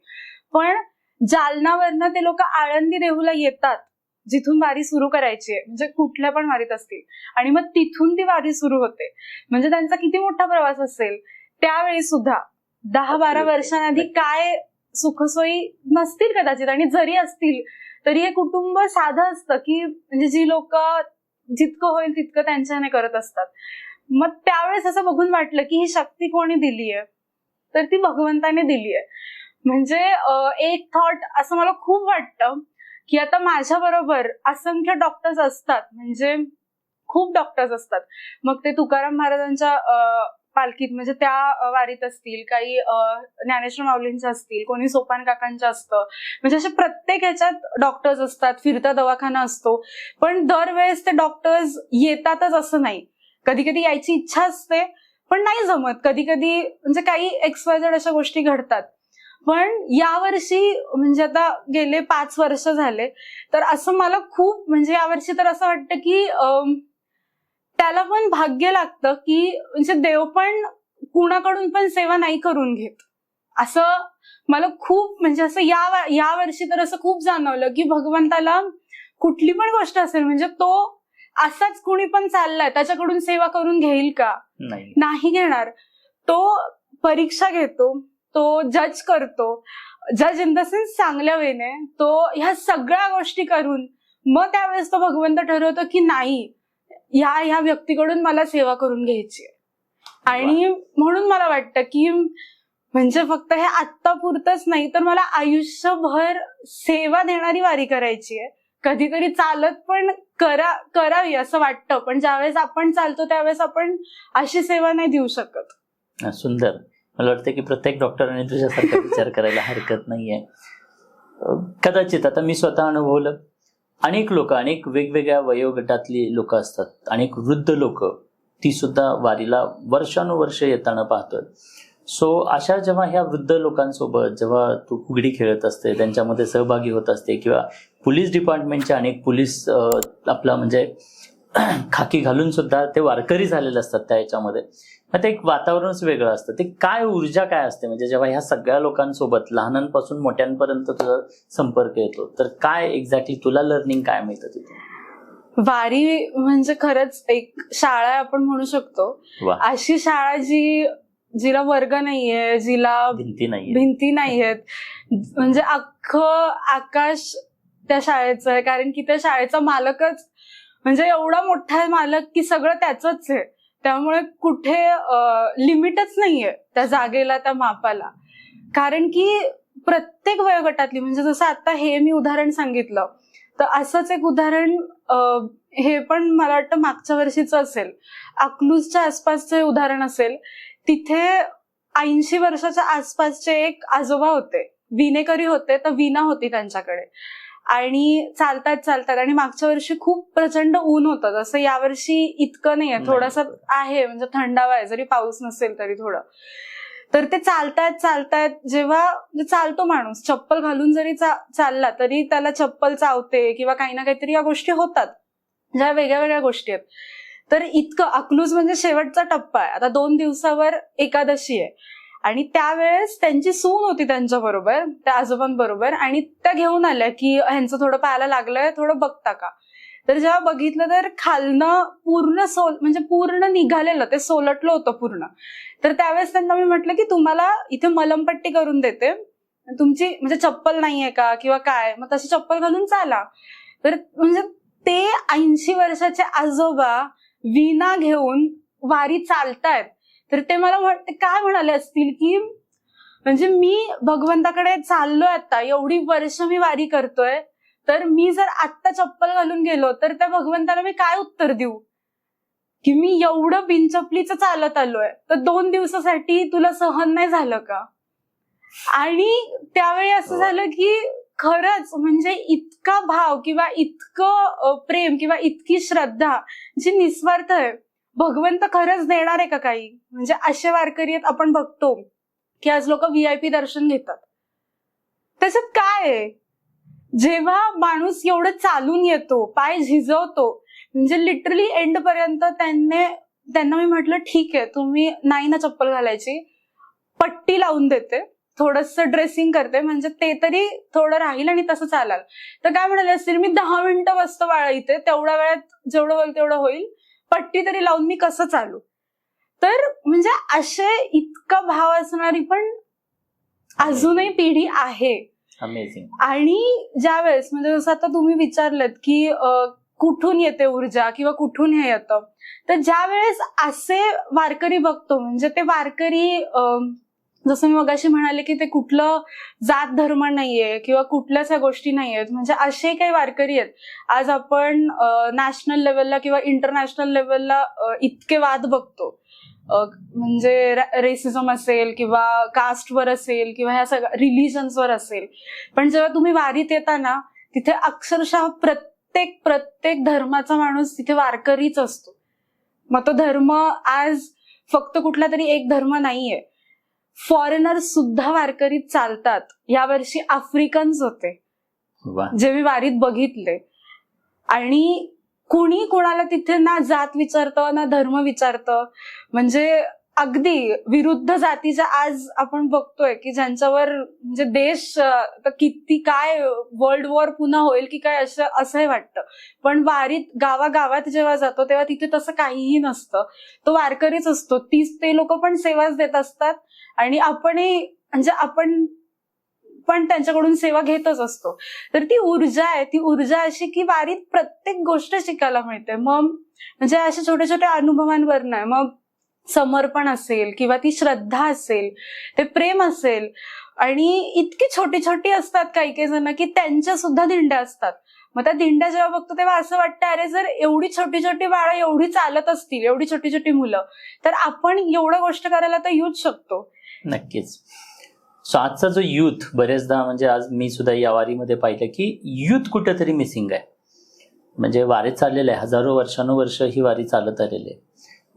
पण जालनावरनं ते लोक आळंदी देहूला येतात जिथून वारी सुरू करायची आहे, म्हणजे कुठल्या पण वारीत असतील, आणि मग तिथून ती वारी सुरू होते. म्हणजे त्यांचा किती मोठा प्रवास असेल. त्यावेळी सुद्धा 10-12 वर्षांआधी काय सुखसोयी नसतील कदाचित, आणि जरी असतील तरी हे कुटुंब साधं असतं की म्हणजे जी लोक जितकं होईल तितकं त्यांच्याने करत असतात. मग त्यावेळेस असं बघून वाटलं की ही शक्ती कोणी दिली आहे, तर ती भगवंताने दिली आहे. म्हणजे एक थॉट असं मला खूप वाटतं की आता माझ्या बरोबर असंख्य डॉक्टर्स असतात, म्हणजे खूप डॉक्टर्स असतात, मग ते तुकाराम महाराजांच्या पालखीत म्हणजे त्या वारीत असतील, काही ज्ञानेश्वर माऊलींच्या असतील, कोणी सोपान काकांच्या असतं, म्हणजे असे प्रत्येक ह्याच्यात डॉक्टर्स असतात, फिरता दवाखाना असतो. पण दरवेळेस ते डॉक्टर्स येतातच असं नाही, कधी कधी यायची इच्छा असते पण नाही जमत, कधी कधी म्हणजे काही XYZ अशा गोष्टी घडतात. पण यावर्षी म्हणजे आता गेले 5 वर्ष झाले तर असं मला खूप म्हणजे यावर्षी तर असं वाटतं की त्याला पण भाग्य लागतं की म्हणजे देव पण कुणाकडून पण सेवा नाही करून घेत. असं मला खूप म्हणजे असं या वर्षी तर असं खूप जाणवलं की भगवंताला कुठली पण गोष्ट असेल म्हणजे तो असाच कुणी पण चाललाय त्याच्याकडून सेवा करून घेईल का? नाही घेणार. तो परीक्षा घेतो, तो जज करतो, जज इन द सेन्स चांगल्या वेने. तो ह्या सगळ्या गोष्टी करून मग त्यावेळेस तो भगवंत ठरवतो की नाही, ह्या व्यक्तीकडून मला सेवा करून घ्यायची. आणि म्हणून मला वाटतं की म्हणजे फक्त हे आत्ता पुरतच नाही तर मला आयुष्यभर सेवा देणारी वारी करायची आहे. कधीतरी चालत पण करावी असं वाटतं, पण ज्यावेळेस आपण चालतो त्यावेळेस आपण अशी सेवा नाही देऊ शकत. सुंदर. मला वाटतं की प्रत्येक डॉक्टरांनी तुझ्यासारखा विचार करायला हरकत नाहीये. कदाचित आता मी स्वतः अनुभवलं, अनेक लोक, अनेक वेगवेगळ्या वयोगटातली लोक असतात, अनेक वृद्ध लोक, ती सुद्धा वारीला वर्षानुवर्ष येताना पाहतोय. सो अशा जेव्हा ह्या वृद्ध लोकांसोबत जेव्हा तू फुगडी खेळत असते, त्यांच्यामध्ये सहभागी होत असते, किंवा पोलीस डिपार्टमेंटचे अनेक पोलीस आपला म्हणजे खाकी घालून सुद्धा ते वारकरी झालेले असतात त्या ह्याच्यामध्ये, मग ते एक वातावरणच वेगळं असतं. ते काय ऊर्जा काय असते म्हणजे जेव्हा ह्या सगळ्या लोकांसोबत लहानांपासून मोठ्यांपर्यंत तुझा संपर्क येतो, तर काय एक्झॅक्टली तुला लर्निंग काय मिळतं तिथे? वारी म्हणजे खरंच एक शाळा आपण म्हणू शकतो. अशी शाळा जिला वर्ग नाहीये, जिला भिंती नाहीयेत, म्हणजे अख्खं आकाश त्या शाळेचं आहे. कारण की त्या शाळेचा मालकच म्हणजे एवढा मोठा मालक की सगळं त्याचंच आहे. त्यामुळे कुठे लिमिटच नाहीये त्या जागेला, त्या मापाला. कारण की प्रत्येक वयोगटातली म्हणजे जसं आता हे मी उदाहरण सांगितलं, तर असंच एक उदाहरण हे पण मला वाटतं मागच्या वर्षीचं असेल, अकलूजच्या आसपासचं उदाहरण असेल. तिथे 80 वर्षाच्या आसपासचे एक आजोबा होते, विणेकरी होते, तर विणा होती त्यांच्याकडे. आणि चालतात आणि मागच्या वर्षी खूप प्रचंड ऊन होतं, जसं यावर्षी इतकं नाहीये, थोडंसं आहे म्हणजे थंडावा आहे, जरी पाऊस नसेल तरी थोडं. तर ते चालतात जेव्हा चालतो माणूस चप्पल घालून जरी चालला तरी त्याला चप्पल चावते किंवा काही ना काहीतरी या गोष्टी होतात, ज्या वेगळ्या वेगळ्या गोष्टी आहेत. तर इतकं अकलूज म्हणजे शेवटचा टप्पा आहे. आता 2 दिवसावर एकादशी आहे आणि त्यावेळेस त्यांची सून होती त्यांच्याबरोबर, त्या आजोबांबरोबर, आणि त्या घेऊन आल्या की ह्यांचं थोडं पायाला लागलंय, थोडं बघता का. तर जेव्हा बघितलं तर खालनं पूर्ण निघालेलं, ते सोलटलं होतं पूर्ण. तर त्यावेळेस त्यांना मी म्हटलं की तुम्हाला इथे मलमपट्टी करून देते, तुमची म्हणजे चप्पल नाहीये का किंवा काय, मग तशी चप्पल घालून चाला. तर म्हणजे ते 80 वर्षाचे आजोबा विणा घेऊन वारी चालतायत. तर ते मला काय म्हणाले असतील की म्हणजे मी भगवंताकडे चाललोय, आता एवढी वर्ष मी वारी करतोय, तर मी जर आत्ता चप्पल घालून गेलो तर त्या भगवंताला मी काय उत्तर देऊ की मी एवढं बिनचपलीचं चालत आलोय, तर 2 दिवसासाठी तुला सहन नाही झालं का. आणि त्यावेळी असं झालं की खरंच म्हणजे इतका भाव किंवा इतकं प्रेम किंवा इतकी श्रद्धा जी निस्वार्थ आहे, भगवंत खरंच देणार आहे का काही. म्हणजे असे वारकरी आहेत, आपण बघतो की आज लोक VIP दर्शन घेतात, त्याच्यात काय आहे. जेव्हा माणूस एवढं चालून येतो, पाय झिजवतो, म्हणजे लिटरली एंड पर्यंत त्यांना मी म्हटलं ठीक आहे, तुम्ही नाही ना चप्पल घालायची, पट्टी लावून देते, थोडंसं ड्रेसिंग करते, म्हणजे ते तरी थोडं राहील आणि तसं चालाल. तर काय म्हणाले असतील, मी 10 मिनिटं बसतो बाळा इथे, तेवढ्या वेळात जेवढं होईल तेवढं होईल, पट्टी तरी लावून मी कसं चालू. तर म्हणजे असे इतका भाव असणारी पण अजूनही पिढी आहे. अमेझिंग. आणि ज्यावेळेस म्हणजे जसं आता तुम्ही विचारलं की कुठून येते ऊर्जा किंवा कुठून हे येतं, तर ज्या वेळेस असे वारकरी बघतो, म्हणजे ते वारकरी जसं मी मगाशी म्हणाले की ते कुठलं जात धर्म नाहीये किंवा कुठल्याच ह्या गोष्टी नाहीयेत, म्हणजे असे काही वारकरी आहेत. आज आपण नॅशनल लेवलला किंवा इंटरनॅशनल लेवलला इतके वाद बघतो, म्हणजे रेसिझम असेल किंवा कास्टवर असेल किंवा ह्या सगळ्या रिलिजन्सवर असेल. पण जेव्हा तुम्ही वारीत येता ना, तिथे अक्षरशः प्रत्येक धर्माचा माणूस तिथे वारकरीच असतो. मग तो धर्म आज फक्त कुठला तरी एक धर्म नाहीये, फॉरेनर सुद्धा वारकरीत चालतात. यावर्षी आफ्रिकन्स होते जे मी वारीत बघितले, आणि कुणी कोणाला तिथे ना जात विचारतं ना धर्म विचारतं. म्हणजे अगदी विरुद्ध जातीच्या आज आपण बघतोय की ज्यांच्यावर म्हणजे देश किती काय वर्ल्ड वॉर पुन्हा होईल की काय असंही वाटतं. पण वारीत गावागावात जेव्हा जातो तेव्हा तिथे तसं काहीही नसतं. तो वारकरीच असतो, ते लोक पण सेवाच देत असतात आणि आपणही म्हणजे आपण पण त्यांच्याकडून सेवा घेतच असतो. तर ती ऊर्जा आहे, ती ऊर्जा अशी की वारीत प्रत्येक गोष्ट शिकायला मिळते. मग म्हणजे अशा छोट्या छोट्या अनुभवांवर नाही, मग समर्पण असेल किंवा ती श्रद्धा असेल, ते प्रेम असेल, आणि इतकी छोटी छोटी असतात काही जण की त्यांच्या सुद्धा दिंड्या असतात. मग त्या दिंड्या जेव्हा बघतो तेव्हा असं वाटतं अरे जर एवढी छोटी छोटी बाळं एवढी चालत असतील, एवढी छोटी छोटी मुलं, तर आपण एवढ्या गोष्ट करायला तर येऊच शकतो. नक्कीच. सो आजचा जो युथ बरेचदा म्हणजे आज मी सुद्धा या वारीमध्ये पाहिलं की युथ कुठेतरी मिसिंग आहे. म्हणजे वारीत चाललेलं आहे, हजारो वर्षानुवर्ष ही वारी चालत आलेली आहे.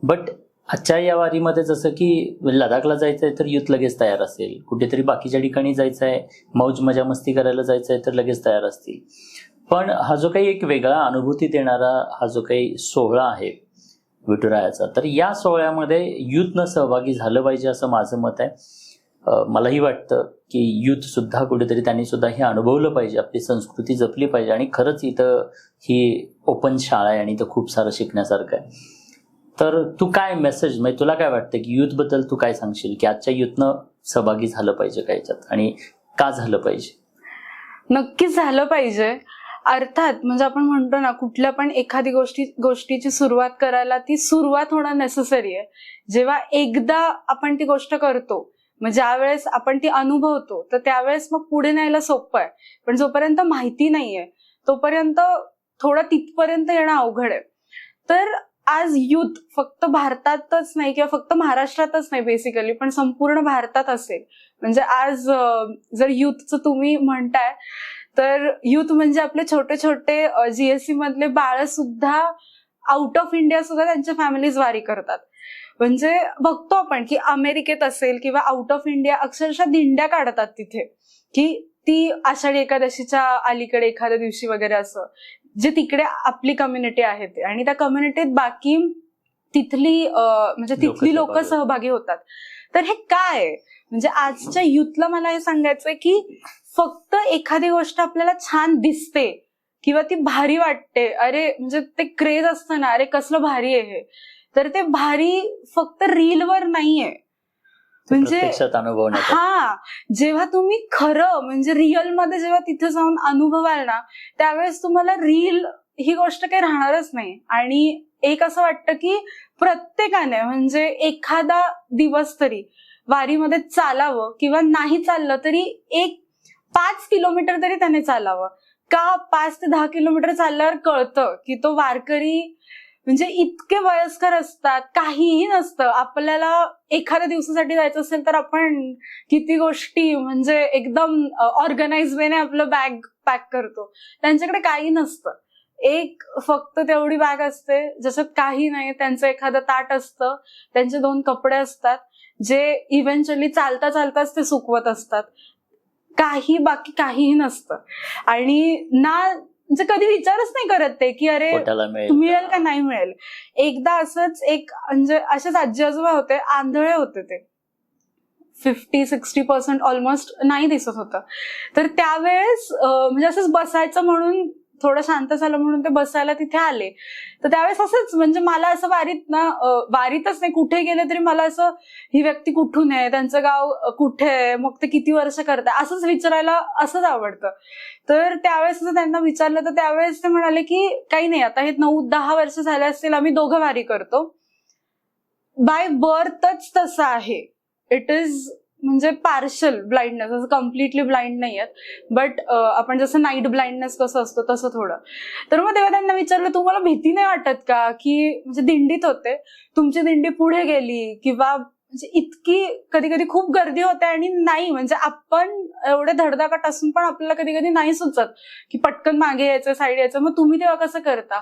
बट आजच्या या वारीमध्ये जसं की लडाखला जायचंय तर युथ लगेच तयार असेल, कुठेतरी बाकीच्या ठिकाणी जायचं आहे, मौज मजा मस्ती करायला जायचं आहे तर लगेच तयार असतील. पण हा जो काही एक वेगळा अनुभूती देणारा हा जो काही सोहळा आहे विठुरायाचा, तर या सोहळ्यामध्ये युथनं सहभागी झालं पाहिजे असं माझं मत आहे. मलाही वाटतं की युथ सुद्धा कुठेतरी त्यांनी सुद्धा हे अनुभवलं पाहिजे, आपली संस्कृती जपली पाहिजे. आणि खरंच इथं ही ओपन शाळा आहे आणि इथं खूप सारं शिकण्यासारखं आहे. तर तू काय मेसेज, म्हणजे तुला काय वाटतं की युथ बद्दल तू काय सांगशील की आजच्या युथनं सहभागी झालं पाहिजे का याच्यात आणि का झालं पाहिजे? नक्कीच झालं पाहिजे. अर्थात म्हणजे आपण म्हणतो ना, कुठल्या पण एखादी गोष्टीची सुरुवात करायला ती सुरुवात होणं नेसेसरी आहे. जेव्हा एकदा आपण ती गोष्ट करतो, मग ज्या वेळेस आपण ती अनुभवतो तर त्यावेळेस मग पुढे न्यायला सोपं आहे. पण जोपर्यंत माहिती नाहीये तोपर्यंत थोडं तिथपर्यंत येणं अवघड आहे. तर आज युथ फक्त भारतातच नाही किंवा फक्त महाराष्ट्रातच नाही बेसिकली, पण संपूर्ण भारतात असेल. म्हणजे आज जर युथचं तुम्ही म्हणताय तर युथ म्हणजे आपले छोटे छोटे GSC मधले बाळ सुद्धा आउट ऑफ इंडिया सुद्धा त्यांच्या फॅमिलीज वारी करतात. म्हणजे बघतो आपण की अमेरिकेत असेल किंवा आउट ऑफ इंडिया अक्षरशः दिंड्या काढतात तिथे, की ती आषाढी एकादशीच्या अलीकडे एखाद्या दिवशी वगैरे असं, जे तिकडे आपली कम्युनिटी आहे ते, आणि त्या कम्युनिटीत बाकी तिथली लोक सहभागी होतात. तर हे काय म्हणजे आजच्या युथला मला हे सांगायचंय की फक्त एखादी गोष्ट आपल्याला छान दिसते किंवा ती भारी वाटते, अरे म्हणजे ते क्रेज असतं ना, अरे कसलं भारी आहे हे, तर ते भारी फक्त रीलवर नाहीये. म्हणजे हा, जेव्हा तुम्ही खरं म्हणजे रिअल मध्ये जेव्हा तिथे जाऊन अनुभवाल ना, त्यावेळेस तुम्हाला रील ही गोष्ट काही राहणारच नाही. आणि एक असं वाटतं की प्रत्येकाने म्हणजे एखादा दिवस तरी वारीमध्ये चालावं, किंवा नाही चाललं तरी 5 किलोमीटर तरी त्याने चालावं. का 5 ते 10 किलोमीटर चालल्यावर कळतं की तो वारकरी म्हणजे इतके वयस्कर असतात, काहीही नसतं. आपल्याला एखाद्या दिवसासाठी जायचं असेल तर आपण किती गोष्टी म्हणजे एकदम ऑर्गनाइज वेने आपलं बॅग पॅक करतो. त्यांच्याकडे काही नसतं, एक फक्त तेवढी बॅग असते ज्याच्यात काही नाही. त्यांचं एखादं ताट असतं, त्यांचे 2 कपडे असतात जे इव्हेंच्युअली चालता चालताच ते सुकवत असतात. बाकी काहीही नसतं. आणि ना म्हणजे कधी विचारच नाही करत ते की अरे मिळेल का नाही मिळेल. एकदा असंच म्हणजे असेच आजी आजोबा होते, आंधळे होते ते, 50-60% ऑलमोस्ट नाही दिसत होतं. तर त्यावेळेस म्हणजे असंच बसायचं म्हणून, थोडं शांत झालं म्हणून ते बसायला तिथे आले. तर त्यावेळेस असंच म्हणजे मला असं वारीतच नाही कुठे गेले तरी मला असं, ही व्यक्ती कुठून आहे, त्यांचं गाव कुठे आहे, मग ते किती वर्ष करताय, असंच विचारायला असंच आवडतं. तर त्यावेळेस असं त्यांना विचारलं तर त्यावेळेस ते म्हणाले की काही नाही, आता हे 9-10 वर्ष झाले असतील आम्ही दोघं वारी करतो. बाय बर्थच तसं आहे. इट इज म्हणजे पार्शल ब्लाइंडनेस, असं कम्प्लिटली ब्लाइंड नाही आहेत, बट आपण जसं नाईट ब्लाइंडनेस कसं असतो तसं थोडं. तर मग तेव्हा त्यांना विचारलं, तुम्हाला भीती नाही वाटत का की म्हणजे दिंडीत होते, तुमची दिंडी पुढे गेली किंवा म्हणजे इतकी कधी कधी खूप गर्दी होते आणि नाही म्हणजे आपण एवढे धडधाकट असून पण आपल्याला कधी कधी नाही सुचत की पटकन मागे यायचं, साईड यायचं, मग तुम्ही तेव्हा कसं करता?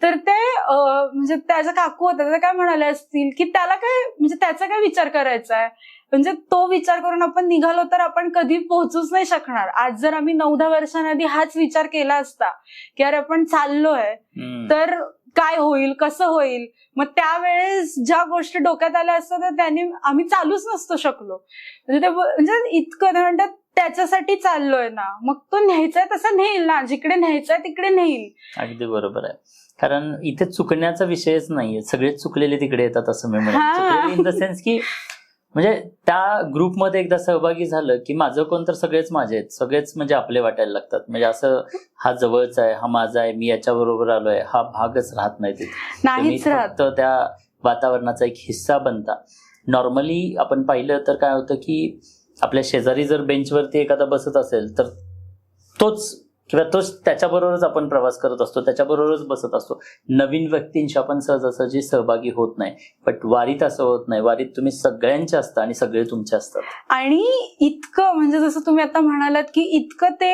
तर ते म्हणजे त्याच्या काकू होत्या, त्या काय म्हणाले असतील की त्याला काय म्हणजे त्याचा काय विचार करायचा आहे, म्हणजे तो विचार करून आपण निघालो तर आपण कधी पोहोचूच नाही शकणार. आज जर आम्ही 9-10 वर्षांआधी हाच विचार केला असता की अरे आपण चाललोय, तर काय होईल कसं होईल. मग त्यावेळेस ज्या गोष्टी डोक्यात आल्या असतात तर त्यांनी आम्ही चालूच नसतो शकलो. म्हणजे इतकं म्हणतात त्याच्यासाठी चाललोय ना, मग तो न्यायचाय तसं नेईल ना, जिकडे न्यायचाय तिकडे नेईल. अगदी बरोबर आहे. कारण इथे चुकण्याचा विषयच नाहीये, सगळेच चुकलेले तिकडे येतात असं मी म्हणेन. इन द सेन्स की म्हणजे त्या ग्रुपमध्ये एकदा सहभागी झालं की माझं कोण तर सगळेच माझे आहेत, सगळेच म्हणजे आपले वाटायला लागतात. म्हणजे असं हा जवळचा आहे, हा माझा आहे, मी याच्याबरोबर आलोय, हा भागच राहत नाही तिथे. नाहीच फक्त त्या वातावरणाचा एक हिस्सा बनता. नॉर्मली आपण पाहिलं तर काय होतं की आपल्या शेजारी जर बेंचवरती एखादा बसत असेल तर तोच त्याच्याबरोबरच आपण प्रवास करत असतो, त्याच्याबरोबरच बसत असतो. नवीन व्यक्तींशी आपण सहजासहजी सहभागी होत नाही. बट वारीत असं होत नाही. वारीत तुम्ही सगळ्यांचे असता आणि सगळे तुमचे असतात. आणि इतकं म्हणजे जसं तुम्ही आता म्हणालात की इतकं ते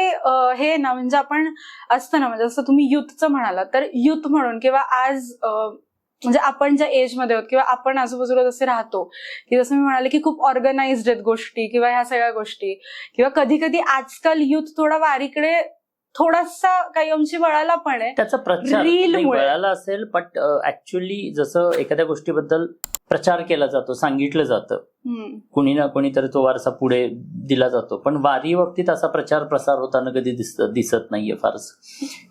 हे ना, म्हणजे आपण असतं ना, म्हणजे जसं तुम्ही युथचं म्हणालात तर युथ म्हणून किंवा आज म्हणजे आपण ज्या एजमध्ये आहोत किंवा आपण आजूबाजूला जसे राहतो की जसं मी म्हणाले की खूप ऑर्गनाइज्ड आहेत गोष्टी किंवा ह्या सगळ्या गोष्टी, किंवा कधी कधी आजकाल युथ थोडा वारीकडे थोडासा काही अंशी वळाला पण आहे. त्याचा प्रचार वळाला असेल, बट ऍक्च्युअली जसं एखाद्या गोष्टीबद्दल प्रचार केला जातो, सांगितलं जातं, कुणी ना कोणीतरी तो वारसा पुढे दिला जातो. पण वारी बाबतीत असा प्रचार प्रसार होताना कधी दिसत नाहीये फारस.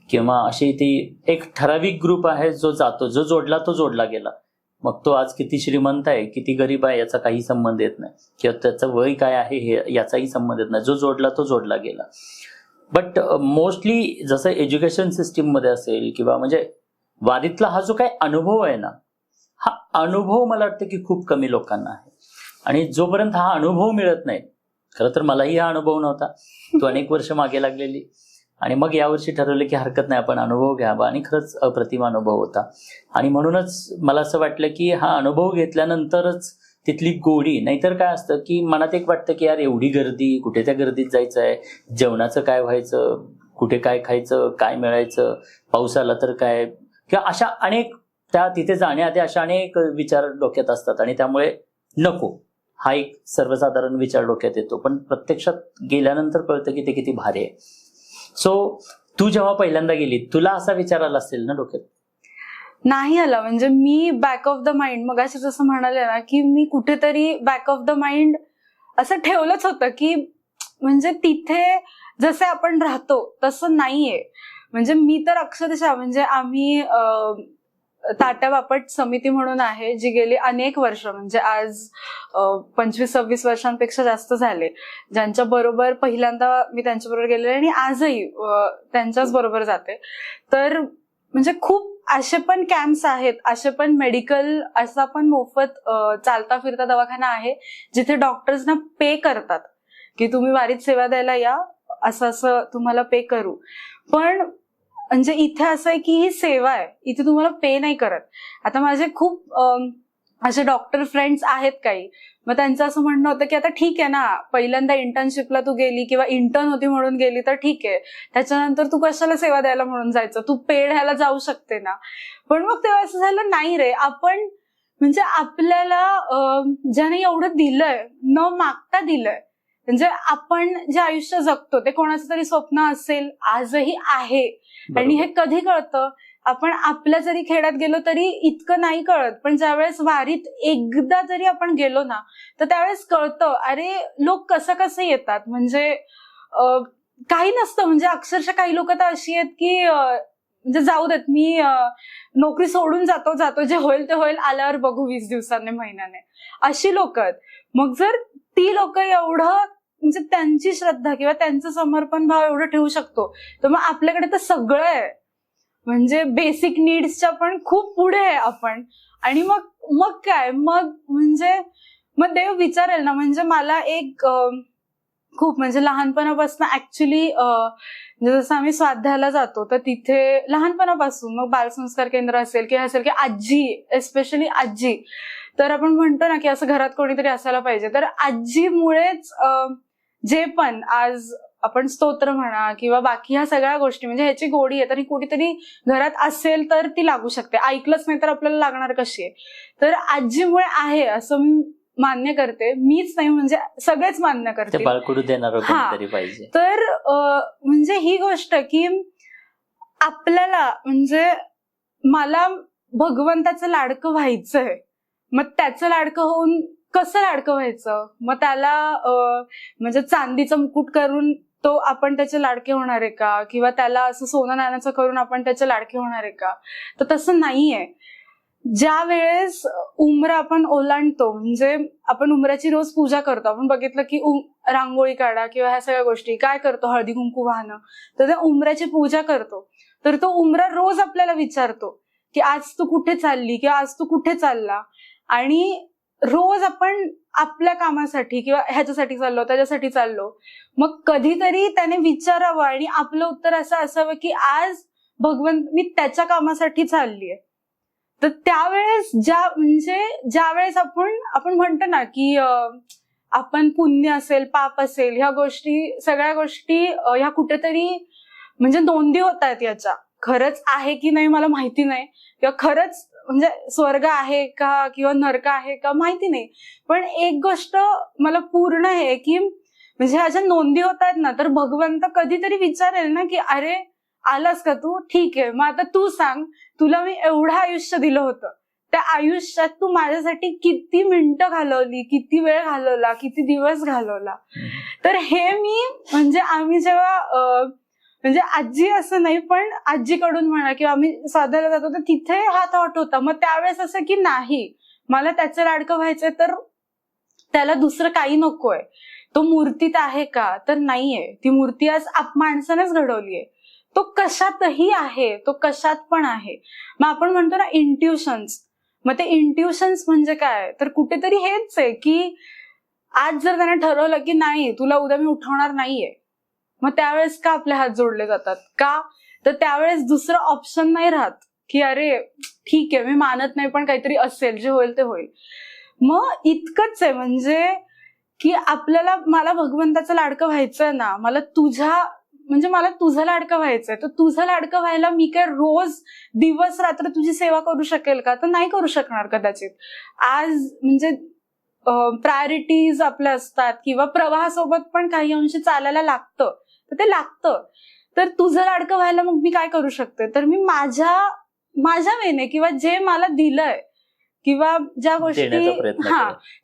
किंवा अशी ती एक ठराविक ग्रुप आहे जो जातो, जो जोडला तो जोडला गेला. मग तो आज किती श्रीमंत आहे किती गरीब आहे याचा काही संबंध येत नाही, किंवा त्याचं वय काय आहे हे याचाही संबंध येत नाही. जो जोडला तो जोडला गेला. बट मोस्टली जसं एज्युकेशन सिस्टीम मध्ये असेल किंवा म्हणजे वारीतला हा जो काही अनुभव आहे ना, हा अनुभव मला वाटतं की खूप कमी लोकांना आहे. आणि जोपर्यंत हा अनुभव मिळत नाही, खरं तर मलाही हा अनुभव नव्हता, तो अनेक वर्ष मागे लागलेली. आणि मग यावर्षी ठरवलं की हरकत नाही, आपण अनुभव घ्यावा. आणि खरंच अप्रतिम अनुभव होता. आणि म्हणूनच मला असं वाटलं की हा अनुभव घेतल्यानंतरच तिथली गोडी. नाहीतर काय असतं की मनात एक वाटतं की यार एवढी गर्दी, कुठे त्या गर्दीत जायचं आहे, जेवणाचं काय व्हायचं, कुठे काय खायचं, काय मिळायचं, पाऊस आला तर काय, किंवा अशा अनेक त्या तिथे जाण्याआधी अशा अनेक विचार डोक्यात असतात. आणि त्यामुळे नको हा एक सर्वसाधारण विचार डोक्यात येतो. पण प्रत्यक्षात गेल्यानंतर कळतं की ते किती भारी आहे. सो तू जेव्हा पहिल्यांदा गेली तुला असा विचार आला असेल ना डोक्यात? नाही आला. म्हणजे मी बॅक ऑफ द माइंड, मग असं जसं म्हणाले ना की मी कुठेतरी बॅक ऑफ द माइंड असं ठेवलंच होतं की म्हणजे तिथे जसे आपण राहतो तसं नाहीये. म्हणजे मी तर अक्षरशः म्हणजे आम्ही ताट्या बापट समिती म्हणून आहे जी गेली अनेक वर्ष, म्हणजे आज 25-26 वर्षांपेक्षा जास्त झाले, ज्यांच्या बरोबर पहिल्यांदा मी त्यांच्याबरोबर गेले आणि आजही त्यांच्याच बरोबर जाते. तर म्हणजे खूप असे पण कॅम्प्स आहेत, असे पण मेडिकल असा पण मोफत चालता फिरता दवाखाना आहे जिथे डॉक्टर्सना पे करतात की तुम्ही वारीत सेवा द्यायला या, असं तुम्हाला पे करू. पण म्हणजे इथे असं आहे की ही सेवा आहे, इथे तुम्हाला पे नाही करत. आता माझे खूप असे डॉक्टर फ्रेंड्स आहेत काही, मग त्यांचं असं म्हणणं होतं की आता ठीक आहे ना, पहिल्यांदा इंटर्नशिपला तू गेली किंवा इंटर्न होती म्हणून गेली तर ठीक आहे, त्याच्यानंतर तू कशाला सेवा द्यायला म्हणून जायचं, तू पेड ह्याला जाऊ शकते ना. पण मग तेव्हा असं झालं, नाही रे, आपण म्हणजे आपल्याला ज्याने एवढं दिलंय, न मागता दिलंय, म्हणजे आपण जे आयुष्य जगतो ते कोणाचं तरी स्वप्न असेल, आजही आहे. आणि हे कधी कळतं, आपण आपल्या जरी खेड्यात गेलो तरी इतकं नाही कळत, पण ज्यावेळेस वारीत एकदा जरी आपण गेलो ना तर त्यावेळेस कळतं, अरे लोक कसं येतात. म्हणजे काही नसतं, म्हणजे अक्षरशः काही लोक तर अशी आहेत की म्हणजे जाऊ देत, मी नोकरी सोडून जातो, जे होईल ते होईल, आल्यावर बघू 20 दिवसांनी, महिन्याने, अशी लोक आहेत. मग जर ती लोक एवढं म्हणजे त्यांची श्रद्धा किंवा त्यांचं समर्पण भाव एवढं ठेवू शकतो, तर मग आपल्याकडे तर सगळं आहे. म्हणजे बेसिक नीड्सच्या पण खूप पुढे आहे आपण. आणि मग काय, मग म्हणजे मग देव विचारेल ना. म्हणजे मला एक खूप म्हणजे लहानपणापासून ऍक्च्युली जसं आम्ही स्वाध्यायाला जातो तर तिथे लहानपणापासून मग बालसंस्कार केंद्र असेल की असेल की आजी, एस्पेशली आजी, तर आपण म्हणतो ना की असं घरात कोणीतरी असायला पाहिजे. तर आजीमुळेच जे पण आज आपण स्तोत्र म्हणा किंवा बाकी ह्या सगळ्या गोष्टी, म्हणजे ह्याची गोडी आहे, तरी कुठेतरी घरात असेल तर ती लागू शकते. ऐकलंच नाही तर आपल्याला लागणार कशी आहे. तर आजीमुळे आहे असं मी मान्य करते. मीच नाही, म्हणजे सगळेच मान्य करते. बाळकडू देणार कोणीतरी पाहिजे. तर म्हणजे ही गोष्ट की आपल्याला म्हणजे मला भगवंताचं लाडकं व्हायचंय, मग त्याचं लाडकं होऊन कसं लाडकं व्हायचं? मग त्याला म्हणजे चांदीचं मुकुट करून तो आपण त्याचे लाडके होणार आहे का? किंवा त्याला असं सोनं नाण्याचं करून आपण त्याचे लाडके होणार आहे का? तर तसं नाहीये. ज्या वेळेस उमरा आपण ओलांडतो, म्हणजे आपण उमऱ्याची रोज पूजा करतो. आपण बघितलं की रांगोळी काढा किंवा ह्या सगळ्या गोष्टी काय करतो, हळदी कुंकू वाहणं, तर त्या उमऱ्याची पूजा करतो. तर तो उमरा रोज आपल्याला विचारतो की आज तू कुठे चालली किंवा आज तू कुठे चालला. आणि रोज आपण आपल्या कामासाठी किंवा ह्याच्यासाठी चाललो, त्याच्यासाठी चाललो. मग कधीतरी त्याने विचारावं आणि आपलं उत्तर असं असावं की आज भगवंत मी त्याच्या कामासाठी चाललीय. तर त्यावेळेस ज्यावेळेस आपण म्हणतो ना की आपण पुण्य असेल, पाप असेल, ह्या गोष्टी सगळ्या गोष्टी ह्या कुठेतरी म्हणजे नोंदी होत आहेत. याच्या खरंच आहे की नाही मला माहिती नाही, किंवा खरंच म्हणजे स्वर्ग आहे का किंवा नरक आहे का माहिती नाही. पण एक गोष्ट मला पूर्ण आहे की म्हणजे ह्या ज्या नोंदी होत आहेत ना, तर भगवंत कधीतरी विचारेल ना की अरे आलास का तू, ठीक आहे, मग आता तू सांग, तुला मी एवढं आयुष्य दिलं होतं, त्या आयुष्यात तू माझ्यासाठी किती मिनिटं घालवली, किती वेळ घालवला, किती दिवस घालवला. तर हे मी म्हणजे आम्ही जेव्हा म्हणजे आजी असं नाही पण आजीकडून म्हणा किंवा आम्ही साधायला जातो तर तिथे हा थॉट होता. मग त्यावेळेस असं की नाही, मला त्याचं लाडकं व्हायचंय तर त्याला दुसरं काही नकोय. तो मूर्तीत आहे का, तर नाहीये. ती मूर्ती आज माणसानेच घडवलीये. तो कशातही आहे, तो कशात पण आहे. मग आपण म्हणतो ना इंट्युशन्स, मग ते इंट्युशन्स म्हणजे काय, तर कुठेतरी हेच आहे की आज जर त्याने ठरवलं की नाही तुला उद्या मी उठवणार नाहीये, मग त्यावेळेस का आपले हात जोडले जातात का, तर त्यावेळेस दुसरं ऑप्शन नाही राहत की अरे ठीक आहे मी मानत नाही पण काहीतरी असेल, जे होईल ते होईल. मग इतकंच आहे म्हणजे की मला भगवंताचं लाडकं व्हायचंय ना, मला तुझं लाडकं व्हायचंय, तर तुझं लाडकं व्हायला मी काय रोज दिवस रात्र तुझी सेवा करू शकेल का, तर नाही करू शकणार कदाचित. आज म्हणजे प्रायोरिटीज आपल्या असतात किंवा प्रवाहासोबत पण काही अंशी चालायला लागतं, तर ते लागतं. तर तुझं लाडकं व्हायला मग मी काय करू शकते, तर मी माझ्या वेने किंवा जे मला दिलंय किंवा ज्या गोष्टी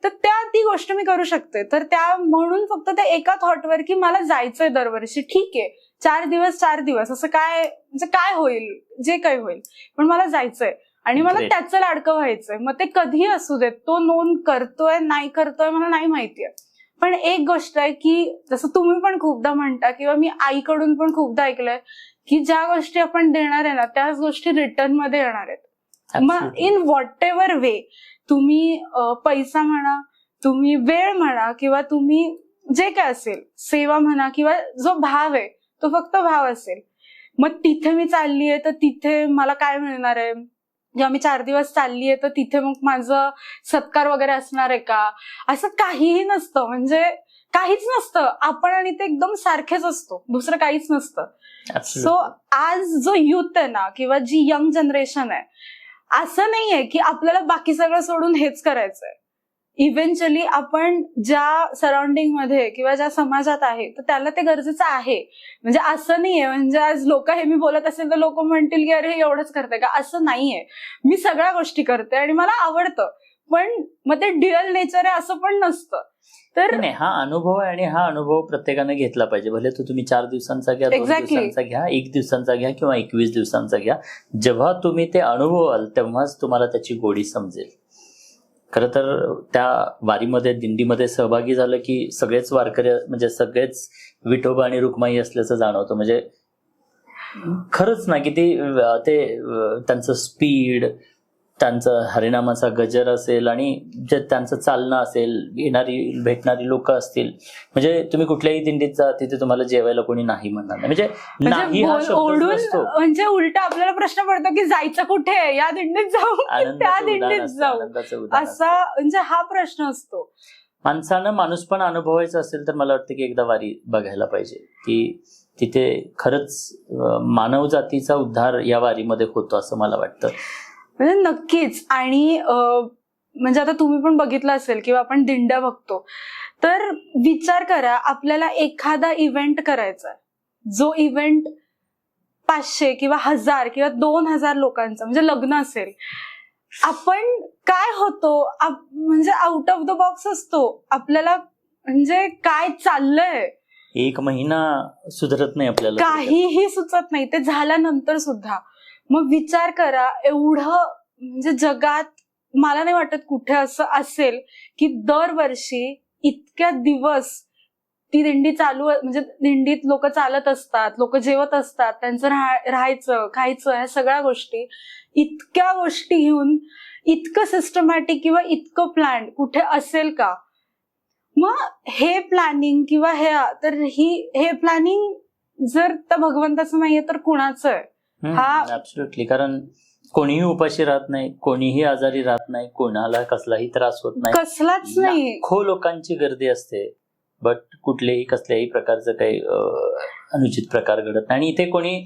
तर ती गोष्ट मी करू शकते. तर त्या म्हणून फक्त त्या एका थॉटवर की मला जायचंय दरवर्षी, ठीक आहे 4 दिवस असं काय म्हणजे काय होईल, जे काही होईल, पण मला जायचंय आणि मला त्याचं लाडकं व्हायचंय. मग ते कधीही असू देत, तो नोंद करतोय नाही करतोय मला नाही माहितीये. पण एक गोष्ट आहे की जसं तुम्ही पण खूपदा म्हणता किंवा मी आईकडून पण खूपदा ऐकलंय की ज्या गोष्टी आपण देणार आहे ना त्याच गोष्टी रिटर्न मध्ये येणार आहेत. मग इन व्हॉट एव्हर वे, तुम्ही पैसा म्हणा, तुम्ही वेळ म्हणा किंवा तुम्ही जे काय असेल, सेवा म्हणा किंवा जो भाव आहे तो फक्त भाव असेल. मग तिथे मी चाललीये तर तिथे मला काय मिळणार आहे, जेव्हा मी 4 दिवस चाललीये तर तिथे मग माझं सत्कार वगैरे असणार आहे का, असं काहीही नसतं. म्हणजे काहीच नसतं, आपण आणि ते एकदम सारखेच असतो, दुसरं काहीच नसतं. सो आज जो युथ आहे ना किंवा जी यंग जनरेशन आहे, असं नाहीये की आपल्याला बाकी सगळं सोडून हेच करायचंय. इव्हेंच्युअली आपण ज्या सराउंडिंग मध्ये किंवा ज्या समाजात आहे तर त्याला ते गरजेचं आहे. म्हणजे असं नाहीये म्हणजे आज लोक हे मी बोलत असेल तर लोक म्हणतील की अरे हे एवढंच करते का, असं नाहीये. मी सगळ्या गोष्टी करते आणि मला आवडतं, पण मग ते ड्युअल नेचर आहे असं पण नसतं. तर नाही, हा अनुभव आहे आणि हा अनुभव प्रत्येकाने घेतला पाहिजे. भले तो तुम्ही 4 दिवसांचा घ्या, 2 दिवसांचा घ्या, 1 दिवसांचा घ्या किंवा 21 दिवसांचा घ्या. जेव्हा तुम्ही ते अनुभवाल तेव्हाच तुम्हाला त्याची गोडी समजेल. खरं तर त्या वारीमध्ये, दिंडीमध्ये सहभागी झालं की सगळेच वारकरी म्हणजे सगळेच विठोबा आणि रुक्माई असल्याचं जाणवतं. म्हणजे खरंच ना की ते त्यांचं स्पीड, त्यांचं हरिनामाचा गजर असेल आणि जे त्यांचं चालणं असेल, भेटणारी लोक असतील, म्हणजे तुम्ही कुठल्याही दिंडीत जा तिथे तुम्हाला जेवायला कोणी नाही म्हणणार नाही. म्हणजे नाही हा शब्द नसतो. म्हणजे उलटा आपल्याला प्रश्न पडतो की जायचं कुठे, या दिंडीत जाऊ त्या दिंडीत जाऊ, असा म्हणजे हा प्रश्न असतो. माणसानं माणूसपण अनुभवायचं असेल तर मला वाटतं की एकदा वारी बघायला पाहिजे की तिथे खरंच मानव जातीचा उद्धार या वारीमध्ये होतो असं मला वाटतं. म्हणजे नक्कीच. आणि म्हणजे आता तुम्ही पण बघितलं असेल किंवा आपण दिंड्या बघतो, तर विचार करा आपल्याला एखादा इव्हेंट करायचा आहे, जो इव्हेंट 500 किंवा 1000 किंवा 2000 लोकांचं म्हणजे लग्न असेल, आपण काय होतो म्हणजे आउट ऑफ द बॉक्स असतो. आपल्याला म्हणजे काय चाललंय एक महिना सुधरत नाही आपल्याला, काहीही सुचत नाही ते झाल्यानंतर सुद्धा. मग विचार करा, एवढं म्हणजे जगात मला नाही वाटत कुठे असं असेल की दरवर्षी इतक्या दिवस ती दिंडी चालू, म्हणजे दिंडीत लोक चालत असतात, लोक जेवत असतात, त्यांचं राहायचं खायचं ह्या सगळ्या गोष्टी, इतक्या गोष्टी घेऊन इतकं सिस्टमॅटिक किंवा इतकं प्लॅन कुठे असेल का? मग हे प्लॅनिंग किंवा हे प्लॅनिंग जर त्या भगवंताचं नाहीये तर कुणाचं आहे? हा ऍब्सोल्युटली. कारण कोणीही उपाशी राहत नाही, कोणीही आजारी राहत नाही, कोणाला कसलाही त्रास होत नाही, कसलाच नाही. लाखो लोकांची गर्दी असते, बट कुठलेही कसल्याही प्रकारचं काही अनुचित प्रकार घडत नाही. आणि इथे कोणी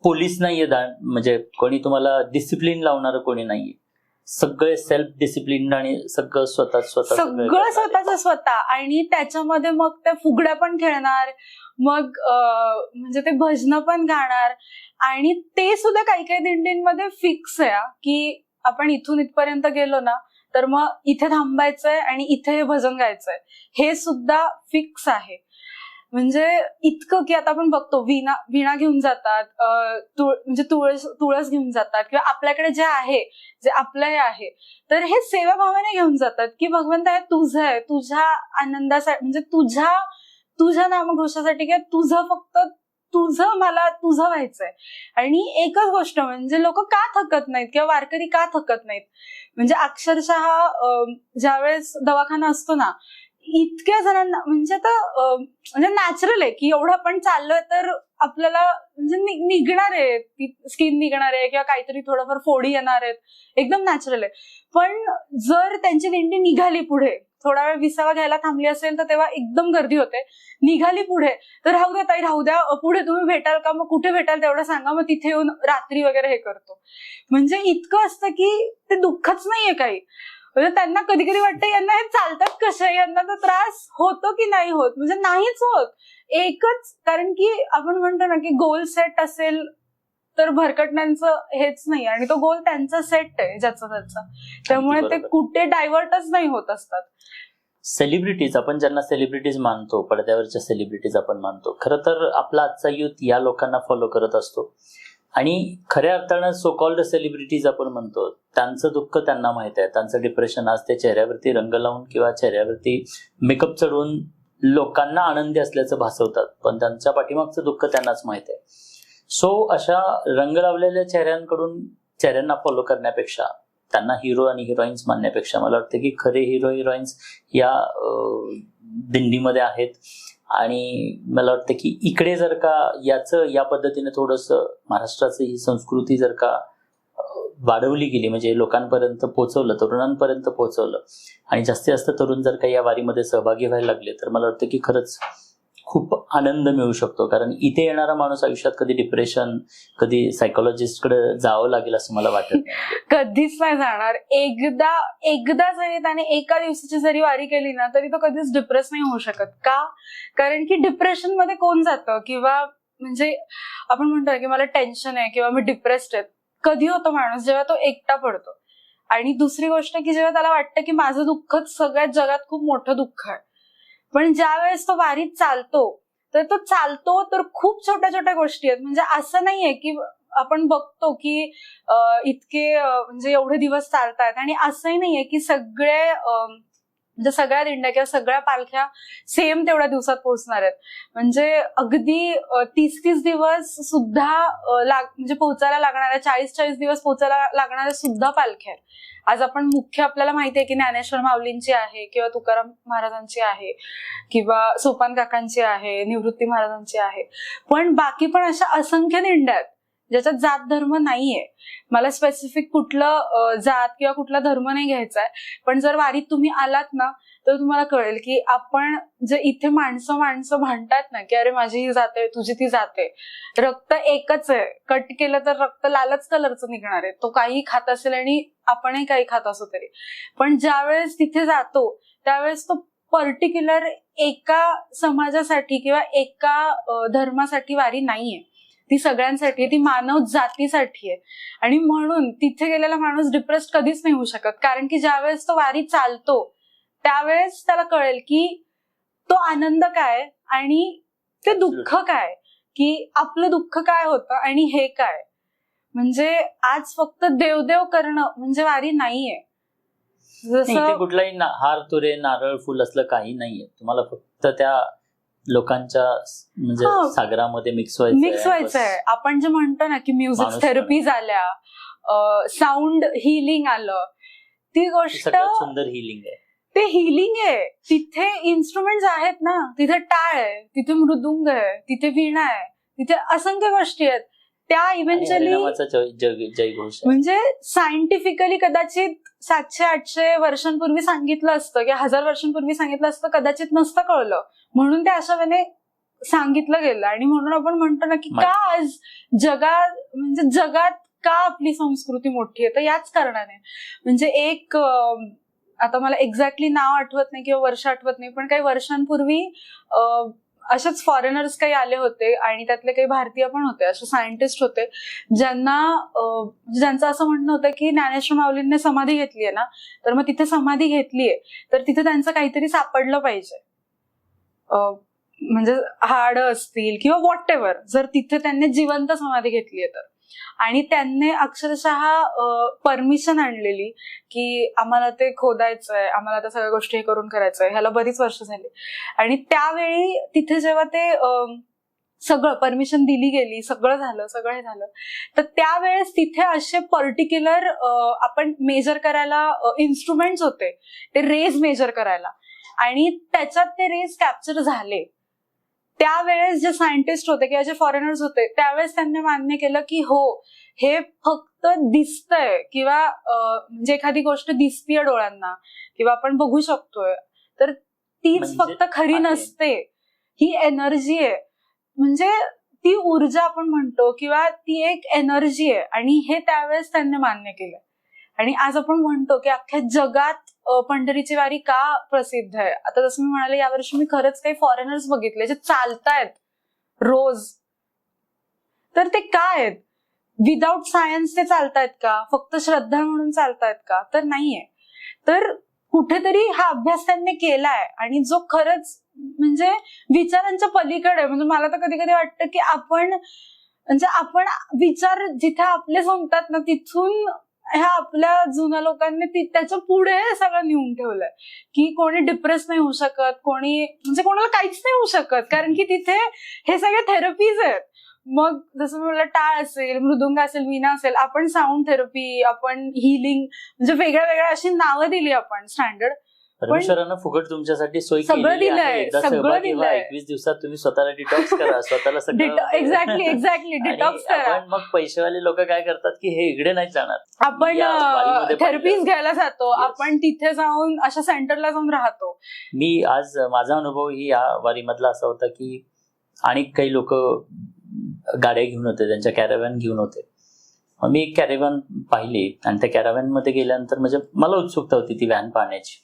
पोलीस नाहीये, म्हणजे कोणी तुम्हाला डिसिप्लिन लावणार कोणी नाहीये. सगळे सेल्फ डिसिप्लिन आणि सगळं स्वतः. आणि त्याच्यामध्ये मग त्या फुगड्या पण खेळणार, मग म्हणजे ते भजनं पण गाणार. आणि ते सुद्धा काही काही दिंडींमध्ये फिक्स आहे की आपण इथून इथपर्यंत गेलो ना तर मग इथे थांबायचंय आणि इथे हे भजन गायचंय, हे सुद्धा फिक्स आहे. म्हणजे इतकं की आता आपण बघतो वीणा घेऊन जातात, म्हणजे तुळस घेऊन जातात, किंवा आपल्याकडे जे आहे, जे आपलं हे आहे, तर हे सेवाभावाने घेऊन जातात की भगवंत हे तुझं आहे, तुझ्या आनंदासाठी, म्हणजे तुझ्या नामघोषासाठी, किंवा तुझं फक्त मला तुझं व्हायचंय. आणि एकच गोष्ट म्हणजे लोक का थकत नाहीत किंवा वारकरी का थकत नाहीत, म्हणजे अक्षरशः ज्यावेळेस दवाखाना असतो ना, इतक्या जणांना म्हणजे आता म्हणजे नॅचरल आहे की एवढं आपण चाललोय तर आपल्याला म्हणजे निघणार आहे, ती स्किन निघणार आहे किंवा काहीतरी थोडंफार फोडी येणार आहेत, एकदम नॅचरल आहे. पण जर त्यांची दिंडी निघाली पुढे, थोडा वेळ विसावा घ्यायला थांबली असेल तर तेव्हा एकदम गर्दी होते. निघाली पुढे तर राहू द्या ताई, राहू द्या, पुढे तुम्ही भेटाल का, मग कुठे भेटाल तेवढं सांगा, मग तिथे येऊन रात्री वगैरे हे करतो. म्हणजे इतकं असतं की ते दुःखच नाहीये काही. म्हणजे त्यांना कधी कधी वाटतं यांना हे चालतात कसे, यांना तर त्रास होतो की नाही होत, म्हणजे नाहीच होत. एकच कारण की आपण म्हणतो ना की गोल सेट असेल तर भरकटण्यांचं हेच नाही, आणि तो गोल त्यांचा सेट आहे ज्याचा त्याचा, त्यामुळे ते कुठे डायव्हर्टच नाही होत असतात. सेलिब्रिटीज, आपण ज्यांना सेलिब्रिटीज मानतो, पडद्यावरच्या सेलिब्रिटीज आपण मानतो, खरं तर आपला आजचा युथ या लोकांना फॉलो करत असतो. आणि खऱ्या अर्थानं सो कॉल्ड सेलिब्रिटीज आपण म्हणतो, त्यांचं दुःख त्यांना माहित आहे, त्यांचं डिप्रेशन आज ते चेहऱ्यावरती रंग लावून किंवा चेहऱ्यावरती मेकअप चढवून लोकांना आनंदी असल्याचं भासवतात, पण त्यांच्या पाठीमागचं दुःख त्यांनाच माहित आहे. सो अशा रंग लावलेल्या चेहऱ्यांना फॉलो करण्यापेक्षा, त्यांना हिरो आणि हिरोईन्स मानण्यापेक्षा, मला वाटतं की खरे हिरो हिरोईन्स या दिंडीमध्ये आहेत. आणि मला वाटतं की इकडे जर का या पद्धतीने थोडंसं महाराष्ट्राची ही संस्कृती जर का वाढवली गेली, म्हणजे लोकांपर्यंत पोहोचवलं, तरुणांपर्यंत पोहोचवलं, आणि जास्तीत जास्त तरुण जर का या वारीमध्ये सहभागी व्हायला लागले, तर मला वाटतं की खरंच खूप आनंद मिळू शकतो. कारण इथे येणारा माणूस आयुष्यात कधी डिप्रेशन, कधी सायकोलॉजिस्टकडे जावं लागेल असं मला वाटत नाही. कधीच नाही जाणार. एकदा जरी त्याने एका दिवसाची जरी वारी केली ना तरी तो कधीच डिप्रेस नाही होऊ शकत. का? कारण की डिप्रेशन मध्ये कोण जातं, किंवा म्हणजे आपण म्हणतो की मला टेन्शन आहे किंवा मी डिप्रेस्ड आहे, कधी होतो माणूस जेव्हा तो एकटा पडतो. आणि दुसरी गोष्ट की जेव्हा त्याला वाटतं की माझं दुःखच सगळ्यात जगात खूप मोठं दुःख आहे. पण ज्या वेळेस तो वारीत चालतो तर खूप छोट्या छोट्या गोष्टी आहेत. म्हणजे असं नाहीये की आपण बघतो की इतके म्हणजे एवढे दिवस चालतात, आणि असंही नाहीये की म्हणजे सगळ्या दिंड्या किंवा सगळ्या पालख्या सेम तेवढ्या दिवसात पोहोचणार आहेत. म्हणजे अगदी 30 दिवस सुद्धा म्हणजे पोहोचायला लागणाऱ्या, 40 दिवस पोहोचायला लागणाऱ्या सुद्धा पालख्या आहेत. आज आपण मुख्य आपल्याला माहिती आहे की ज्ञानेश्वर माऊलींची आहे, किंवा तुकाराम महाराजांची आहे, किंवा सोपान काकांची आहे, निवृत्ती महाराजांची आहे, पण बाकी पण अशा असंख्य दिंड्या आहेत ज्याच्यात जात धर्म नाहीये. मला स्पेसिफिक कुठलं जात किंवा कुठला धर्म नाही घ्यायचा आहे, पण जर वारीत तुम्ही आलात ना तर तुम्हाला कळेल की आपण जे इथे माणसं म्हणतात ना की अरे माझी ही जाते, तुझी ती जाते, रक्त एकच आहे, कट केलं तर रक्त लालच कलरचं निघणार आहे, तो काही खात असेल आणि आपणही काही खात असो तरी. पण ज्यावेळेस तिथे जातो त्यावेळेस तो पर्टिक्युलर एका समाजासाठी किंवा एका धर्मासाठी वारी नाहीये. ती सगळ्यांसाठी आहे, ती मानव जातीसाठी आहे. आणि म्हणून तिथे गेलेला माणूस डिप्रेस्ड कधीच नाही होऊ शकत, कारण की ज्यावेळेस तो वारी चालतो त्यावेळेस त्याला कळेल की तो आनंद काय आणि ते दुःख काय, की आपलं दुःख काय होतं आणि हे काय. म्हणजे आज फक्त देवदेव करणं म्हणजे वारी नाहीये. इथे कुठलाही हार तुरे नारळ फुल असलं काही नाहीये. तुम्हाला फक्त त्या लोकांच्या म्हणजे सागरामध्ये मिक्स व्हायचंय. आपण जे म्हणतो ना की म्युझिक थेरपीज आल्या, साऊंड हिलिंग आलं, ती गोष्ट सुंदर हिलिंग आहे. ते हिलिंग आहे. तिथे इन्स्ट्रुमेंट्स आहेत ना, तिथे टाळ आहे, तिथे मृदुंग आहे, तिथे वीणा आहे, तिथे असंख्य गोष्टी आहेत. त्या इव्हेंच्युअली म्हणजे सायंटिफिकली कदाचित 700-800 वर्षांपूर्वी सांगितलं असतं किंवा 1000 वर्षांपूर्वी सांगितलं असतं, कदाचित नसतं कळलं. म्हणून ते अशा वेळेने सांगितलं गेलं. आणि म्हणून आपण म्हणतो ना की का आज जगात का आपली संस्कृती मोठी आहे, तर याच कारणाने. म्हणजे एक आता मला एक्झॅक्टली नाव आठवत नाही किंवा वर्ष आठवत नाही, पण काही वर्षांपूर्वी असेच फॉरेनर्स काही आले होते आणि त्यातले काही भारतीय पण होते, असे सायंटिस्ट होते ज्यांचं असं म्हणणं होतं की ज्ञानेश्वर माऊलींनी समाधी घेतलीये ना, तर मग तिथे समाधी घेतलीये तर तिथे त्यांचं काहीतरी सापडलं पाहिजे, म्हणजे हाडं असतील किंवा व्हॉट एव्हर, जर तिथे त्यांनी जिवंत समाधी घेतलीये तर. आणि त्यांनी अक्षरशः परमिशन आणलेली की आम्हाला ते खोदायचंय, आम्हाला त्या सगळ्या गोष्टी हे करून करायचंय. ह्याला बरीच वर्ष झाली. आणि त्यावेळी तिथे जेव्हा ते सगळं परमिशन दिली गेली, सगळं हे झालं, तर त्यावेळेस तिथे असे पर्टिक्युलर आपण मेजर करायला इन्स्ट्रुमेंट्स होते, ते रेज मेजर करायला, आणि त्याच्यात ते रेज कॅप्चर झाले. त्यावेळेस जे सायंटिस्ट होते किंवा जे फॉरेनर्स होते त्यावेळेस त्यांनी मान्य केलं की हो, हे फक्त दिसतंय किंवा म्हणजे एखादी गोष्ट दिसतीये डोळ्यांना किंवा आपण बघू शकतोय, तर तीच फक्त खरी नसते, ही एनर्जी आहे. म्हणजे ती ऊर्जा आपण म्हणतो किंवा ती एक एनर्जी आहे. आणि हे त्यावेळेस त्यांनी मान्य केलं. आणि आज आपण म्हणतो की अख्ख्या जगात पंढरीची वारी का प्रसिद्ध आहे. आता जसं मी म्हणाले, यावर्षी मी खरंच काही फॉरेनर्स बघितले जे चालतायत रोज. तर ते काय आहेत? विदाउट सायन्स ते चालतायत का? फक्त श्रद्धा म्हणून चालतायत का? तर नाहीये. तर कुठेतरी हा अभ्यास त्यांनी केलाय आणि जो खरंच म्हणजे विचारांच्या पलीकडे. म्हणजे मला तर कधी कधी वाटतं की आपण विचार जिथे आपले संपतात ना, तिथून ह्या आपल्या जुन्या लोकांनी त्याच्या पुढे सगळं नेऊन ठेवलंय की कोणी डिप्रेस नाही होऊ शकत, कोणी म्हणजे कोणाला काहीच नाही होऊ शकत, कारण की तिथे हे सगळे थेरपीज आहेत. मग जसं मला टाळ असेल, मृदुंग असेल, वीणा असेल, आपण साऊंड थेरपी, आपण हिलिंग, म्हणजे वेगळ्या वेगळ्या अशी नावं दिली आपण स्टँडर्ड. परमेश्वरानं फुकट तुमच्यासाठी सोय सगळं दिलंय, सगळं दिलंय. 21 दिवसात तुम्ही स्वतःला डिटॉक्स करा, स्वतःला सगळं एक्झॅक्टली डिटॉक्स करा. मग पैसेवाले लोक काय करतात की हे इकडे नाही जाणार, आपण थेरपीज घ्यायला जातो, आपण तिथे जाऊन अशा सेंटरला जाऊन राहतो. मी आज माझा अनुभव ही या वारीमधला असा होता की आणि काही लोक गाड्या घेऊन होते, त्यांच्या कॅराव्हॅन घेऊन होते. मी एक कॅराव्हॅन पाहिली आणि त्या कॅराव्हॅन मध्ये गेल्यानंतर म्हणजे मला उत्सुकता होती ती व्हॅन पाहण्याची.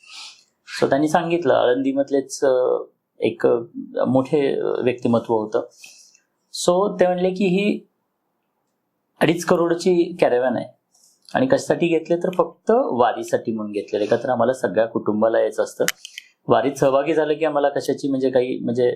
सो त्यांनी सांगितलं, आळंदीमधलेच एक मोठे व्यक्तिमत्व होतं. सो ते म्हणले की ही 2.5 करोडची कॅराव्हॅन आहे आणि कशासाठी घेतले तर फक्त वारीसाठी म्हणून घेतलेले का, तर आम्हाला सगळ्या कुटुंबाला यायचं असतं. वारीत सहभागी झालं की आम्हाला कशाची म्हणजे काही म्हणजे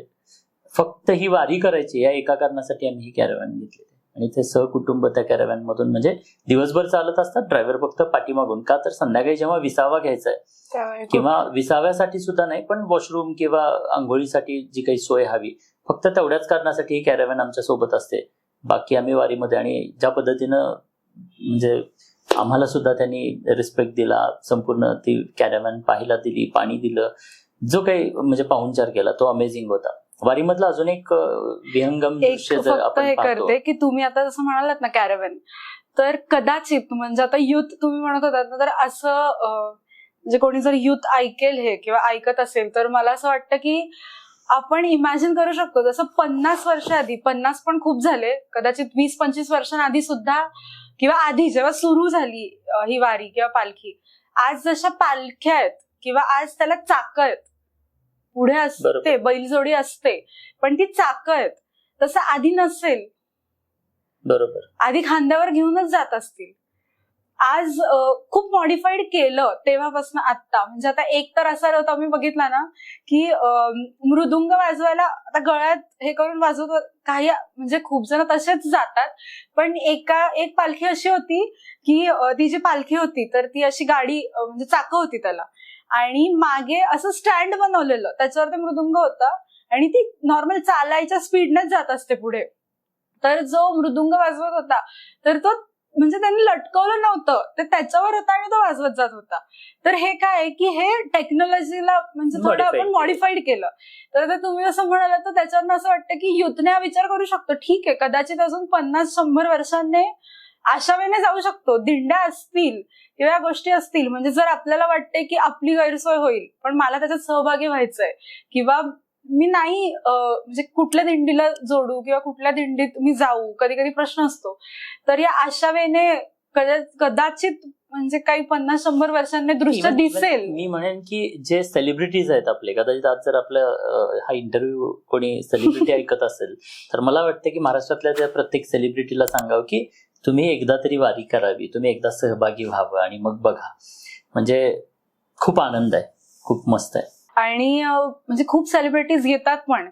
फक्त ही वारी करायची या एका कारणासाठी आम्ही ही कॅराव्हॅन घेतली. आणि ते सहकुटुंब त्या कॅराव्हॅन मधून म्हणजे दिवसभर चालत असतात, ड्रायव्हर फक्त पाठीमागून. का तर संध्याकाळी जेव्हा विसावा घ्यायचा आहे किंवा विसाव्यासाठी सुद्धा नाही, पण वॉशरूम किंवा आंघोळीसाठी जी काही सोय हवी, फक्त तेवढ्याच कारणासाठी ही कॅराव्हॅन आमच्या सोबत असते. बाकी आम्ही वारीमध्ये. आणि ज्या पद्धतीनं म्हणजे आम्हाला सुद्धा त्यांनी रिस्पेक्ट दिला, संपूर्ण ती कॅराव्हॅन पाहायला दिली, पाणी दिलं, जो काही म्हणजे पाहुणचार केला तो अमेझिंग होता. वारीमधला अजून एक विहंगम दृश्य जर आपण करते की तुम्ही आता जसं म्हणालात ना कॅराव्हॅन, तर कदाचित म्हणजे आता युथ तुम्ही म्हणत होतात ना, तर असं म्हणजे कोणी जर युथ ऐकेल हे किंवा ऐकत असेल तर मला असं वाटतं की आपण इमॅजिन करू शकतो जसं 50 वर्ष आधी, 50 पण खूप झाले, कदाचित 20-25 वर्षांआधी सुद्धा किंवा आधी जेव्हा सुरू झाली ही वारी किंवा पालखी, आज जशा पालख्या आहेत किंवा आज त्याला चाकं आहेत, पुढे असते बैलजोडी असते पण ती चाकं आहेत, तसं आधी नसेल. बरोबर. आधी खांद्यावर घेऊनच जात असतील. आज खूप मॉडिफाईड केलं तेव्हापासून आत्ता. म्हणजे आता एक तर असा होता मी बघितला ना की मृदुंग वाजवायला आता गळ्यात हे करून वाजवत काही, म्हणजे खूप जण तसेच जातात. पण एक पालखी अशी होती की ती जी पालखी होती तर ती अशी गाडी म्हणजे चाकं होती त्याला, आणि मागे असं स्टँड बनवलेलं, त्याच्यावर ते मृदुंग होता आणि ती नॉर्मल चालायच्या स्पीडनेच जात असते पुढे. तर जो मृदुंग वाजवत होता तर तो म्हणजे त्यांनी लटकवलं नव्हतं, ते त्याच्यावर होता आणि तो वाजवत जात होता. तर हे काय की हे टेक्नॉलॉजीला म्हणजे थोडं आपण मॉडिफाईड केलं. तर तुम्ही असं म्हणाल तर त्याच्यावर असं वाटतं की युथने हा विचार करू शकतो, ठीक आहे कदाचित अजून 50-100 वर्षांनी अशा वेळेने जाऊ शकतो, दिंड्या असतील किंवा या गोष्टी असतील. म्हणजे जर आपल्याला वाटते की आपली गैरसोय होईल पण मला त्याच्यात सहभागी व्हायचंय, किंवा मी नाही म्हणजे कुठल्या दिंडीला जोडू किंवा कुठल्या दिंडीत मी जाऊ, कधी कधी प्रश्न असतो. तर या अशा वेळेने कदाचित म्हणजे काही 50-100 वर्षांनी दृश्य दिसेल. मी म्हणेन की जे सेलिब्रिटीज आहेत आपले, कदाचित आज जर आपला हा इंटरव्ह्यू कोणी सेलिब्रिटी ऐकत असेल तर मला वाटतं की महाराष्ट्रातल्या त्या प्रत्येक सेलिब्रिटीला सांगावं की तुम्ही एकदा तरी वारी करावी, तुम्ही एकदा सहभागी व्हावं आणि मग बघा. म्हणजे खूप आनंद आहे, खूप मस्त आहे. आणि म्हणजे खूप सेलिब्रिटीज येतात, पण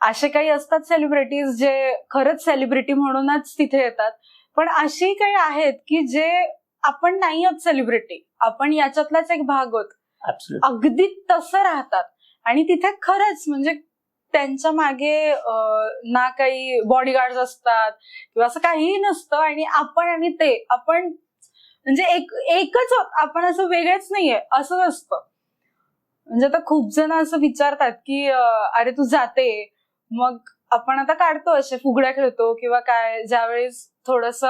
असे काही असतात सेलिब्रिटीज जे खरंच सेलिब्रिटी म्हणूनच तिथे येतात. पण अशी काही आहेत की जे आपण नाही आहोत सेलिब्रिटी, आपण याच्यातलाच एक भाग आहोत, अगदी तसं राहतात. आणि तिथे खरंच म्हणजे त्यांच्या मागे ना काही बॉडीगार्ड असतात किंवा असं काहीही नसतं, आणि आपण आणि ते आपण म्हणजे एकच आहोत, आपण असं वेगळेच नाहीये असं असतं. म्हणजे आता खूप जण असं विचारतात की अरे तू जाते, मग आपण आता काढतो असे फुगड्या खेळतो किंवा काय, ज्यावेळेस थोडस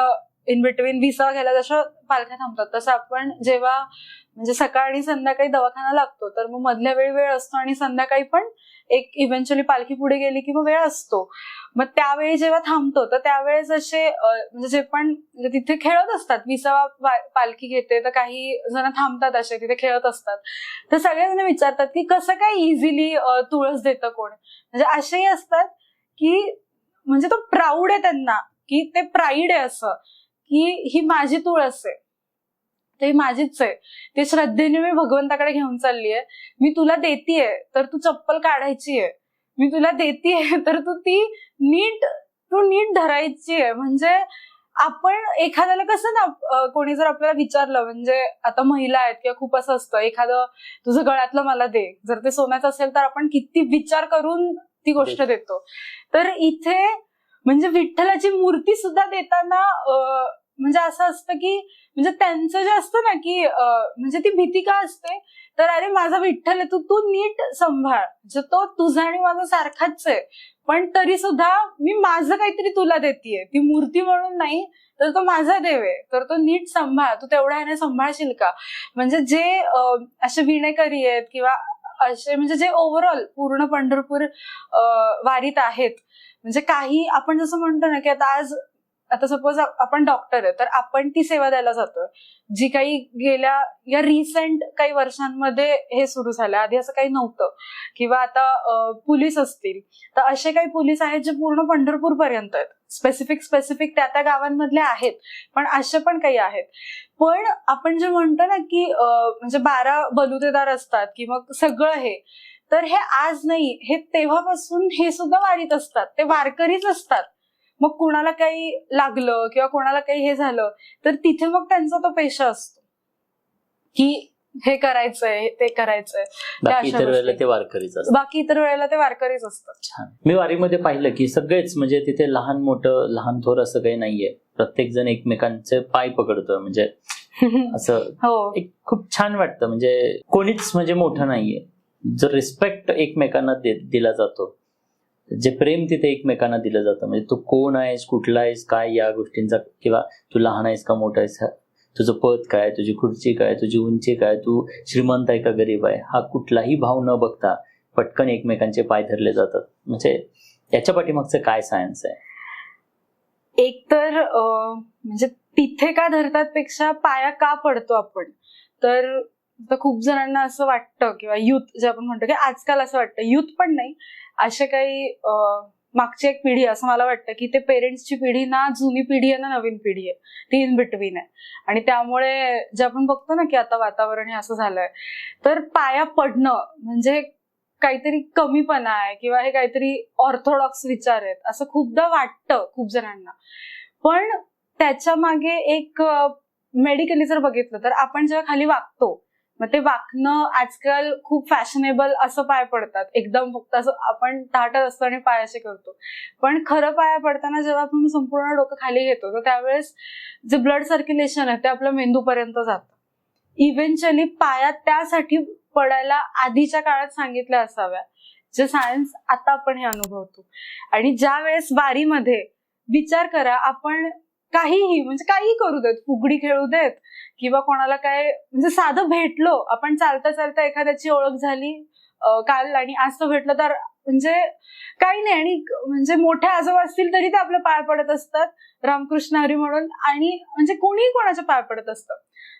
इन बिटवीन विसावा घ्यायला जशा पालख्या थांबतात तसं आपण जेव्हा म्हणजे सकाळ आणि संध्याकाळी दवाखाना लागतो तर मग मधल्या वेळ असतो, आणि संध्याकाळी पण एक इव्हेंच्युअली पालखी पुढे गेली की मग वेळ असतो. मग त्यावेळी जेव्हा थांबतो तर त्यावेळेस असे म्हणजे जे पण म्हणजे तिथे खेळत असतात, विसावा पालखी घेते तर काही जण थांबतात असे तिथे खेळत असतात. तर सगळेजण विचारतात की कसं काय इझिली तुळस देतं कोण. म्हणजे असेही असतात की म्हणजे तो प्राऊड आहे त्यांना, की ते प्राईड आहे असं की ही माझी तुळस आहे, ते माझीच आहे, ते श्रद्धेने मी भगवंताकडे घेऊन चालली आहे. मी तुला देतीये तर तू चप्पल काढायची आहे, मी तुला देतीये तर तू नीट धरायची आहे. म्हणजे आपण एखाद्याला कसं ना कोणी जर आपल्याला विचारलं, म्हणजे आता महिला आहेत किंवा खूप असं असतं, एखादं तुझं गळ्यातलं मला दे, जर ते सोन्याचं असेल तर आपण किती विचार करून ती गोष्ट देतो. तर इथे म्हणजे विठ्ठलाची मूर्ती सुद्धा देताना म्हणजे असं असतं की म्हणजे त्यांचं जे असतं ना की म्हणजे ती भीती का असते, तर अरे माझा विठ्ठल आहे, तू नीट सांभाळ, तो तुझा आणि माझा सारखाच आहे, पण तरी सुद्धा मी माझं काहीतरी तुला देतीये, ती मूर्ती म्हणून नाही तर तो माझा देव आहे, तर तो नीट सांभाळ, तू तेवढ्या ह्याने सांभाळशील का. म्हणजे जे असे विणेकरी आहेत किंवा असे म्हणजे जे ओव्हरऑल पूर्ण पंढरपूर वारीत आहेत, म्हणजे काही आपण जसं म्हणतो ना की आता सपोज आपण डॉक्टर आहे तर आपण ती सेवा द्यायला जातोय, जी काही गेल्या या रिसेंट काही वर्षांमध्ये हे सुरू झालं, आधी असं काही नव्हतं. किंवा आता पोलीस असतील तर असे काही पोलीस आहेत जे पूर्ण पंढरपूर पर्यंत आहेत, स्पेसिफिक त्या गावांमधले आहेत, पण असे पण काही आहेत. पण आपण जे म्हणतो ना की म्हणजे 12 बलुतेदार असतात की मग सगळं हे, तर हे आज नाही, हे तेव्हापासून हे सुद्धा वारीत असतात, ते वारकरीच असतात. मग कुणाला काही लागलं किंवा कोणाला काही हे झालं तर तिथे मग त्यांचा तो पेशा असतो की हे करायचंय ते करायचंय. बाकी इतर वेळेला ते वारकरीच असतात. छान. मी वारीमध्ये पाहिलं की सगळेच म्हणजे तिथे लहान मोठं लहान थोर असं काही नाहीये, प्रत्येक जण एकमेकांचे पाय पकडतो. म्हणजे असं हो, एक खूप छान वाटतं. म्हणजे कोणीच म्हणजे मोठं नाहीये, जो रिस्पेक्ट एकमेकांना दिला जातो, जे प्रेम तिथे एकमेकांना दिलं जातं. म्हणजे तू कोण आहेस, कुठला आहेस, काय या गोष्टींचा, किंवा तू लहान आहेस का मोठा आहेस, तुझं पद काय, तुझी खुर्ची काय, तुझी उंची काय, तू श्रीमंत आहे का गरीब आहे, हा कुठलाही भाव न बघता पटकन एकमेकांचे पाय धरले जातात. म्हणजे याच्या पाठीमागचं काय सायन्स आहे? एक तर म्हणजे तिथे का धरतात पेक्षा पाया का पडतो आपण, तर खूप जणांना असं वाटतं, किंवा युथ जे आपण म्हणतो की आजकाल असं वाटतं, युथ पण नाही, असे काही मागची एक पिढी असं मला वाटतं की ते पेरेंट्सची पिढी ना जुनी पिढी आहे ना नवीन पिढी आहे, ती इन बिटवीन आहे. आणि त्यामुळे जे आपण बघतो ना की आता वातावरण हे असं झालंय, तर पाया पडणं म्हणजे काहीतरी कमीपणा आहे किंवा हे काहीतरी ऑर्थोडॉक्स विचार आहेत असं खूपदा वाटतं खूप जणांना. पण त्याच्या मागे एक मेडिकली जर बघितलं तर आपण जेव्हा खाली वागतो, मग ते वाकणं आजकाल खूप फॅशनेबल असं पाय पडतात, एकदम फक्त असं आपण ताटत असतो आणि पाय असे करतो. पण खरं पाया पडताना जेव्हा आपण संपूर्ण डोकं खाली घेतो तर त्यावेळेस जे ब्लड सर्क्युलेशन आहे ते आपल्या मेंदूपर्यंत जातं. इव्हेंच्युअली पायात त्यासाठी पडायला आधीच्या काळात सांगितल्या असाव्या, जे सायन्स आता आपण हे अनुभवतो. आणि ज्या वेळेस वारीमध्ये विचार करा, आपण काहीही म्हणजे काही करू देत, फुगडी खेळू देत किंवा कोणाला काय म्हणजे साधं भेटलो, आपण चालता चालता एखाद्याची ओळख झाली काल आणि आज तो भेटलं तर म्हणजे काही नाही. आणि म्हणजे मोठे आजोबा असतील तरी ते आपल्या पाय पडत असतात रामकृष्ण हरी म्हणून, आणि म्हणजे कोणीही कोणाच्या पाय पडत असतं.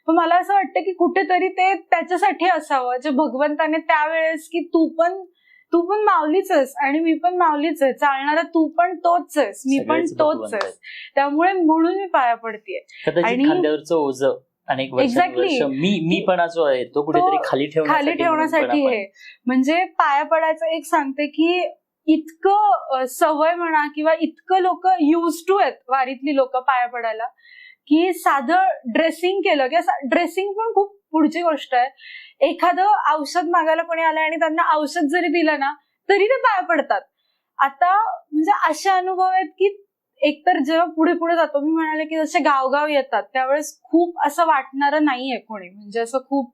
पण मला असं वाटतं की कुठेतरी ते त्याच्यासाठी असावं जे भगवंताने त्यावेळेस की तू पण माऊलीच आहेस आणि मी पण माऊलीच आहे, चालणारा तू पण तोच आहेस, मी पण तोच आहेस, त्यामुळे म्हणून मी पाया पडतेय. आणि खांद्यावरचं ओझं अनेक वर्ष मी पण जो आहे तो कुठेतरी खाली ठेवण्यासाठी हे म्हणजे पाया पडायचं एक सांगते की इतकं सवय म्हणा किंवा इतकं लोक युज टू आहेत वारीतली लोक पाया पडायला, की साधं ड्रेसिंग केलं की ड्रेसिंग पण खूप पुढची गोष्ट आहे. एखादं औषध मागायला कोणी आलं आणि त्यांना औषध जरी दिलं ना तरी ते पाया पडतात. आता म्हणजे असे अनुभव आहेत की एकतर जेव्हा पुढे पुढे जातो, मी म्हणाले की जसे गावगाव येतात त्यावेळेस खूप असं वाटणारं नाहीये कोणी, म्हणजे असं खूप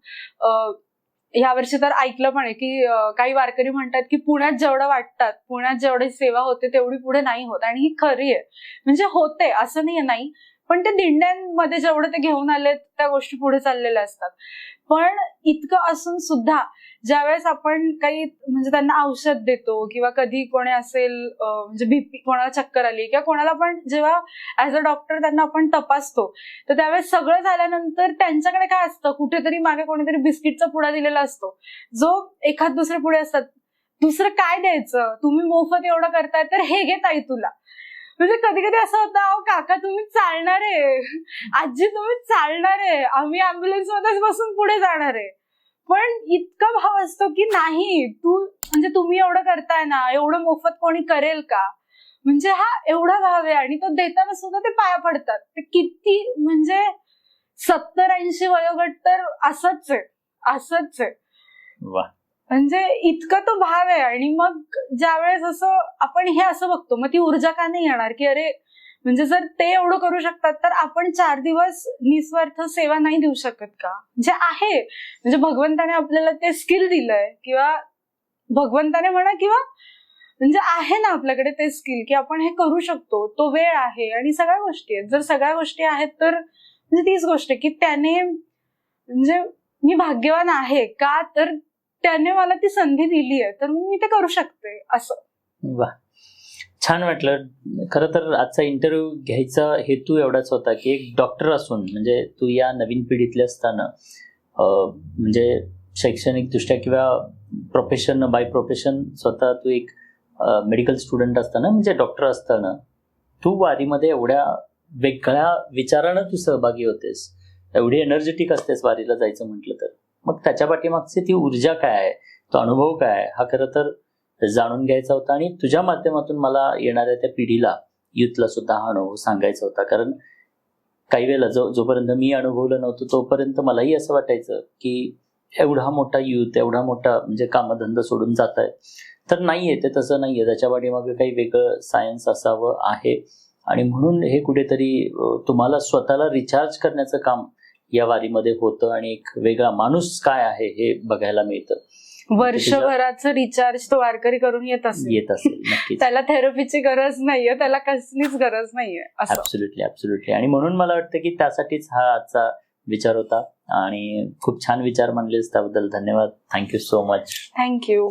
यावर्षी तर ऐकलं पण आहे की काही वारकरी म्हणतात की पुण्यात जेवढं वाटतात, पुण्यात जेवढी सेवा होते तेवढी पुढे नाही होत. आणि ही खरी आहे, म्हणजे होते असं नाही, पण ते दिंड्यांमध्ये जेवढं ते घेऊन आले त्या गोष्टी पुढे चाललेल्या असतात. पण इतकं असून सुद्धा ज्यावेळेस आपण काही म्हणजे त्यांना औषध देतो किंवा कधी कोणी असेल म्हणजे बीपी, कोणाला चक्कर आली किंवा कोणाला पण जेव्हा ऍज अ डॉक्टर त्यांना आपण तपासतो, तर त्यावेळेस सगळं झाल्यानंतर त्यांच्याकडे काय असतं, कुठेतरी मागे कोणीतरी बिस्किटचा पुडा दिलेला असतो, जो एखाद दुसरे पुढे असतात. दुसरं काय द्यायचं, तुम्ही मोफत एवढं करताय तर हे घे ताई तुला. म्हणजे कधी कधी असं होतं, अहो काका तुम्ही चालणार आहे, आजी तुम्ही चालणार आहे, आम्ही अँब्युलन्स मध्येच बसून पुढे जाणार आहे. पण इतका भाव असतो की नाही, म्हणजे तुम्ही एवढं करताय ना, एवढं मोफत कोणी करेल का, म्हणजे हा एवढा भाव आहे. आणि तो देताना सुद्धा ते पाया पडतात. ते किती म्हणजे 70-80 वयोगट तर असंच आहे. म्हणजे इतका तो भाव आहे. आणि मग ज्यावेळेस असं आपण हे असं बघतो, मग ती ऊर्जा का नाही येणार की अरे म्हणजे जर ते एवढं करू शकतात तर आपण 4 दिवस निस्वार्थ सेवा नाही देऊ शकत का? जे आहे म्हणजे भगवंताने आपल्याला ते स्किल दिलंय, किंवा भगवंताने म्हणा किंवा म्हणजे आहे ना आपल्याकडे ते स्किल की आपण हे करू शकतो, तो वेळ आहे आणि सगळ्या गोष्टी आहेत. जर सगळ्या गोष्टी आहेत तर म्हणजे तीच गोष्ट आहे की त्याने म्हणजे मी भाग्यवान आहे का, तर त्याने मला ती संधी दिली आहे तर मी ते करू शकते असं. वा, छान वाटलं. खरं तर आजचा इंटरव्ह्यू घ्यायचा हेतू एवढाच होता की एक डॉक्टर असून म्हणजे तू या नवीन पिढीतले असताना म्हणजे शैक्षणिक दृष्ट्या किंवा प्रोफेशन बाय प्रोफेशन स्वतः तू एक मेडिकल स्टुडंट असताना म्हणजे डॉक्टर असताना तू वारीमध्ये एवढ्या वेगळ्या विचारानं तू सहभागी होतेस, एवढी एनर्जेटिक असतेस वारीला जायचं म्हटलं तर. मग त्याच्या पाठीमागची ती ऊर्जा काय आहे, तो अनुभव काय आहे, हा खरं तर जाणून घ्यायचा होता. आणि तुझ्या माध्यमातून मला येणाऱ्या त्या पिढीला, युथला सुद्धा हा अनुभव सांगायचा होता. कारण काही वेळेला जोपर्यंत मी अनुभवलं नव्हतं तोपर्यंत मलाही असं वाटायचं की एवढा मोठा युथ, एवढा मोठा म्हणजे कामधंदा सोडून जात आहे, तर नाहीये ते तसं नाहीये, त्याच्या पाठीमागे काही वेगळं सायन्स असावं आहे. आणि म्हणून हे कुठेतरी तुम्हाला स्वतःला रिचार्ज करण्याचं काम या वारीमध्ये होतं आणि एक वेगळा माणूस काय आहे हे बघायला मिळतं. वर्षभराचं रिचार्ज तो वारकरी करून येत असेल नक्कीच. त्याला थेरपीची गरज नाहीये, त्याला कसलीच गरज नाहीये. ऍब्सोल्युटली. आणि म्हणून मला वाटतं की त्यासाठीच हा आजचा विचार होता आणि खूप छान विचार मांडलेस, त्याबद्दल धन्यवाद. Thank you so much. थँक्यू.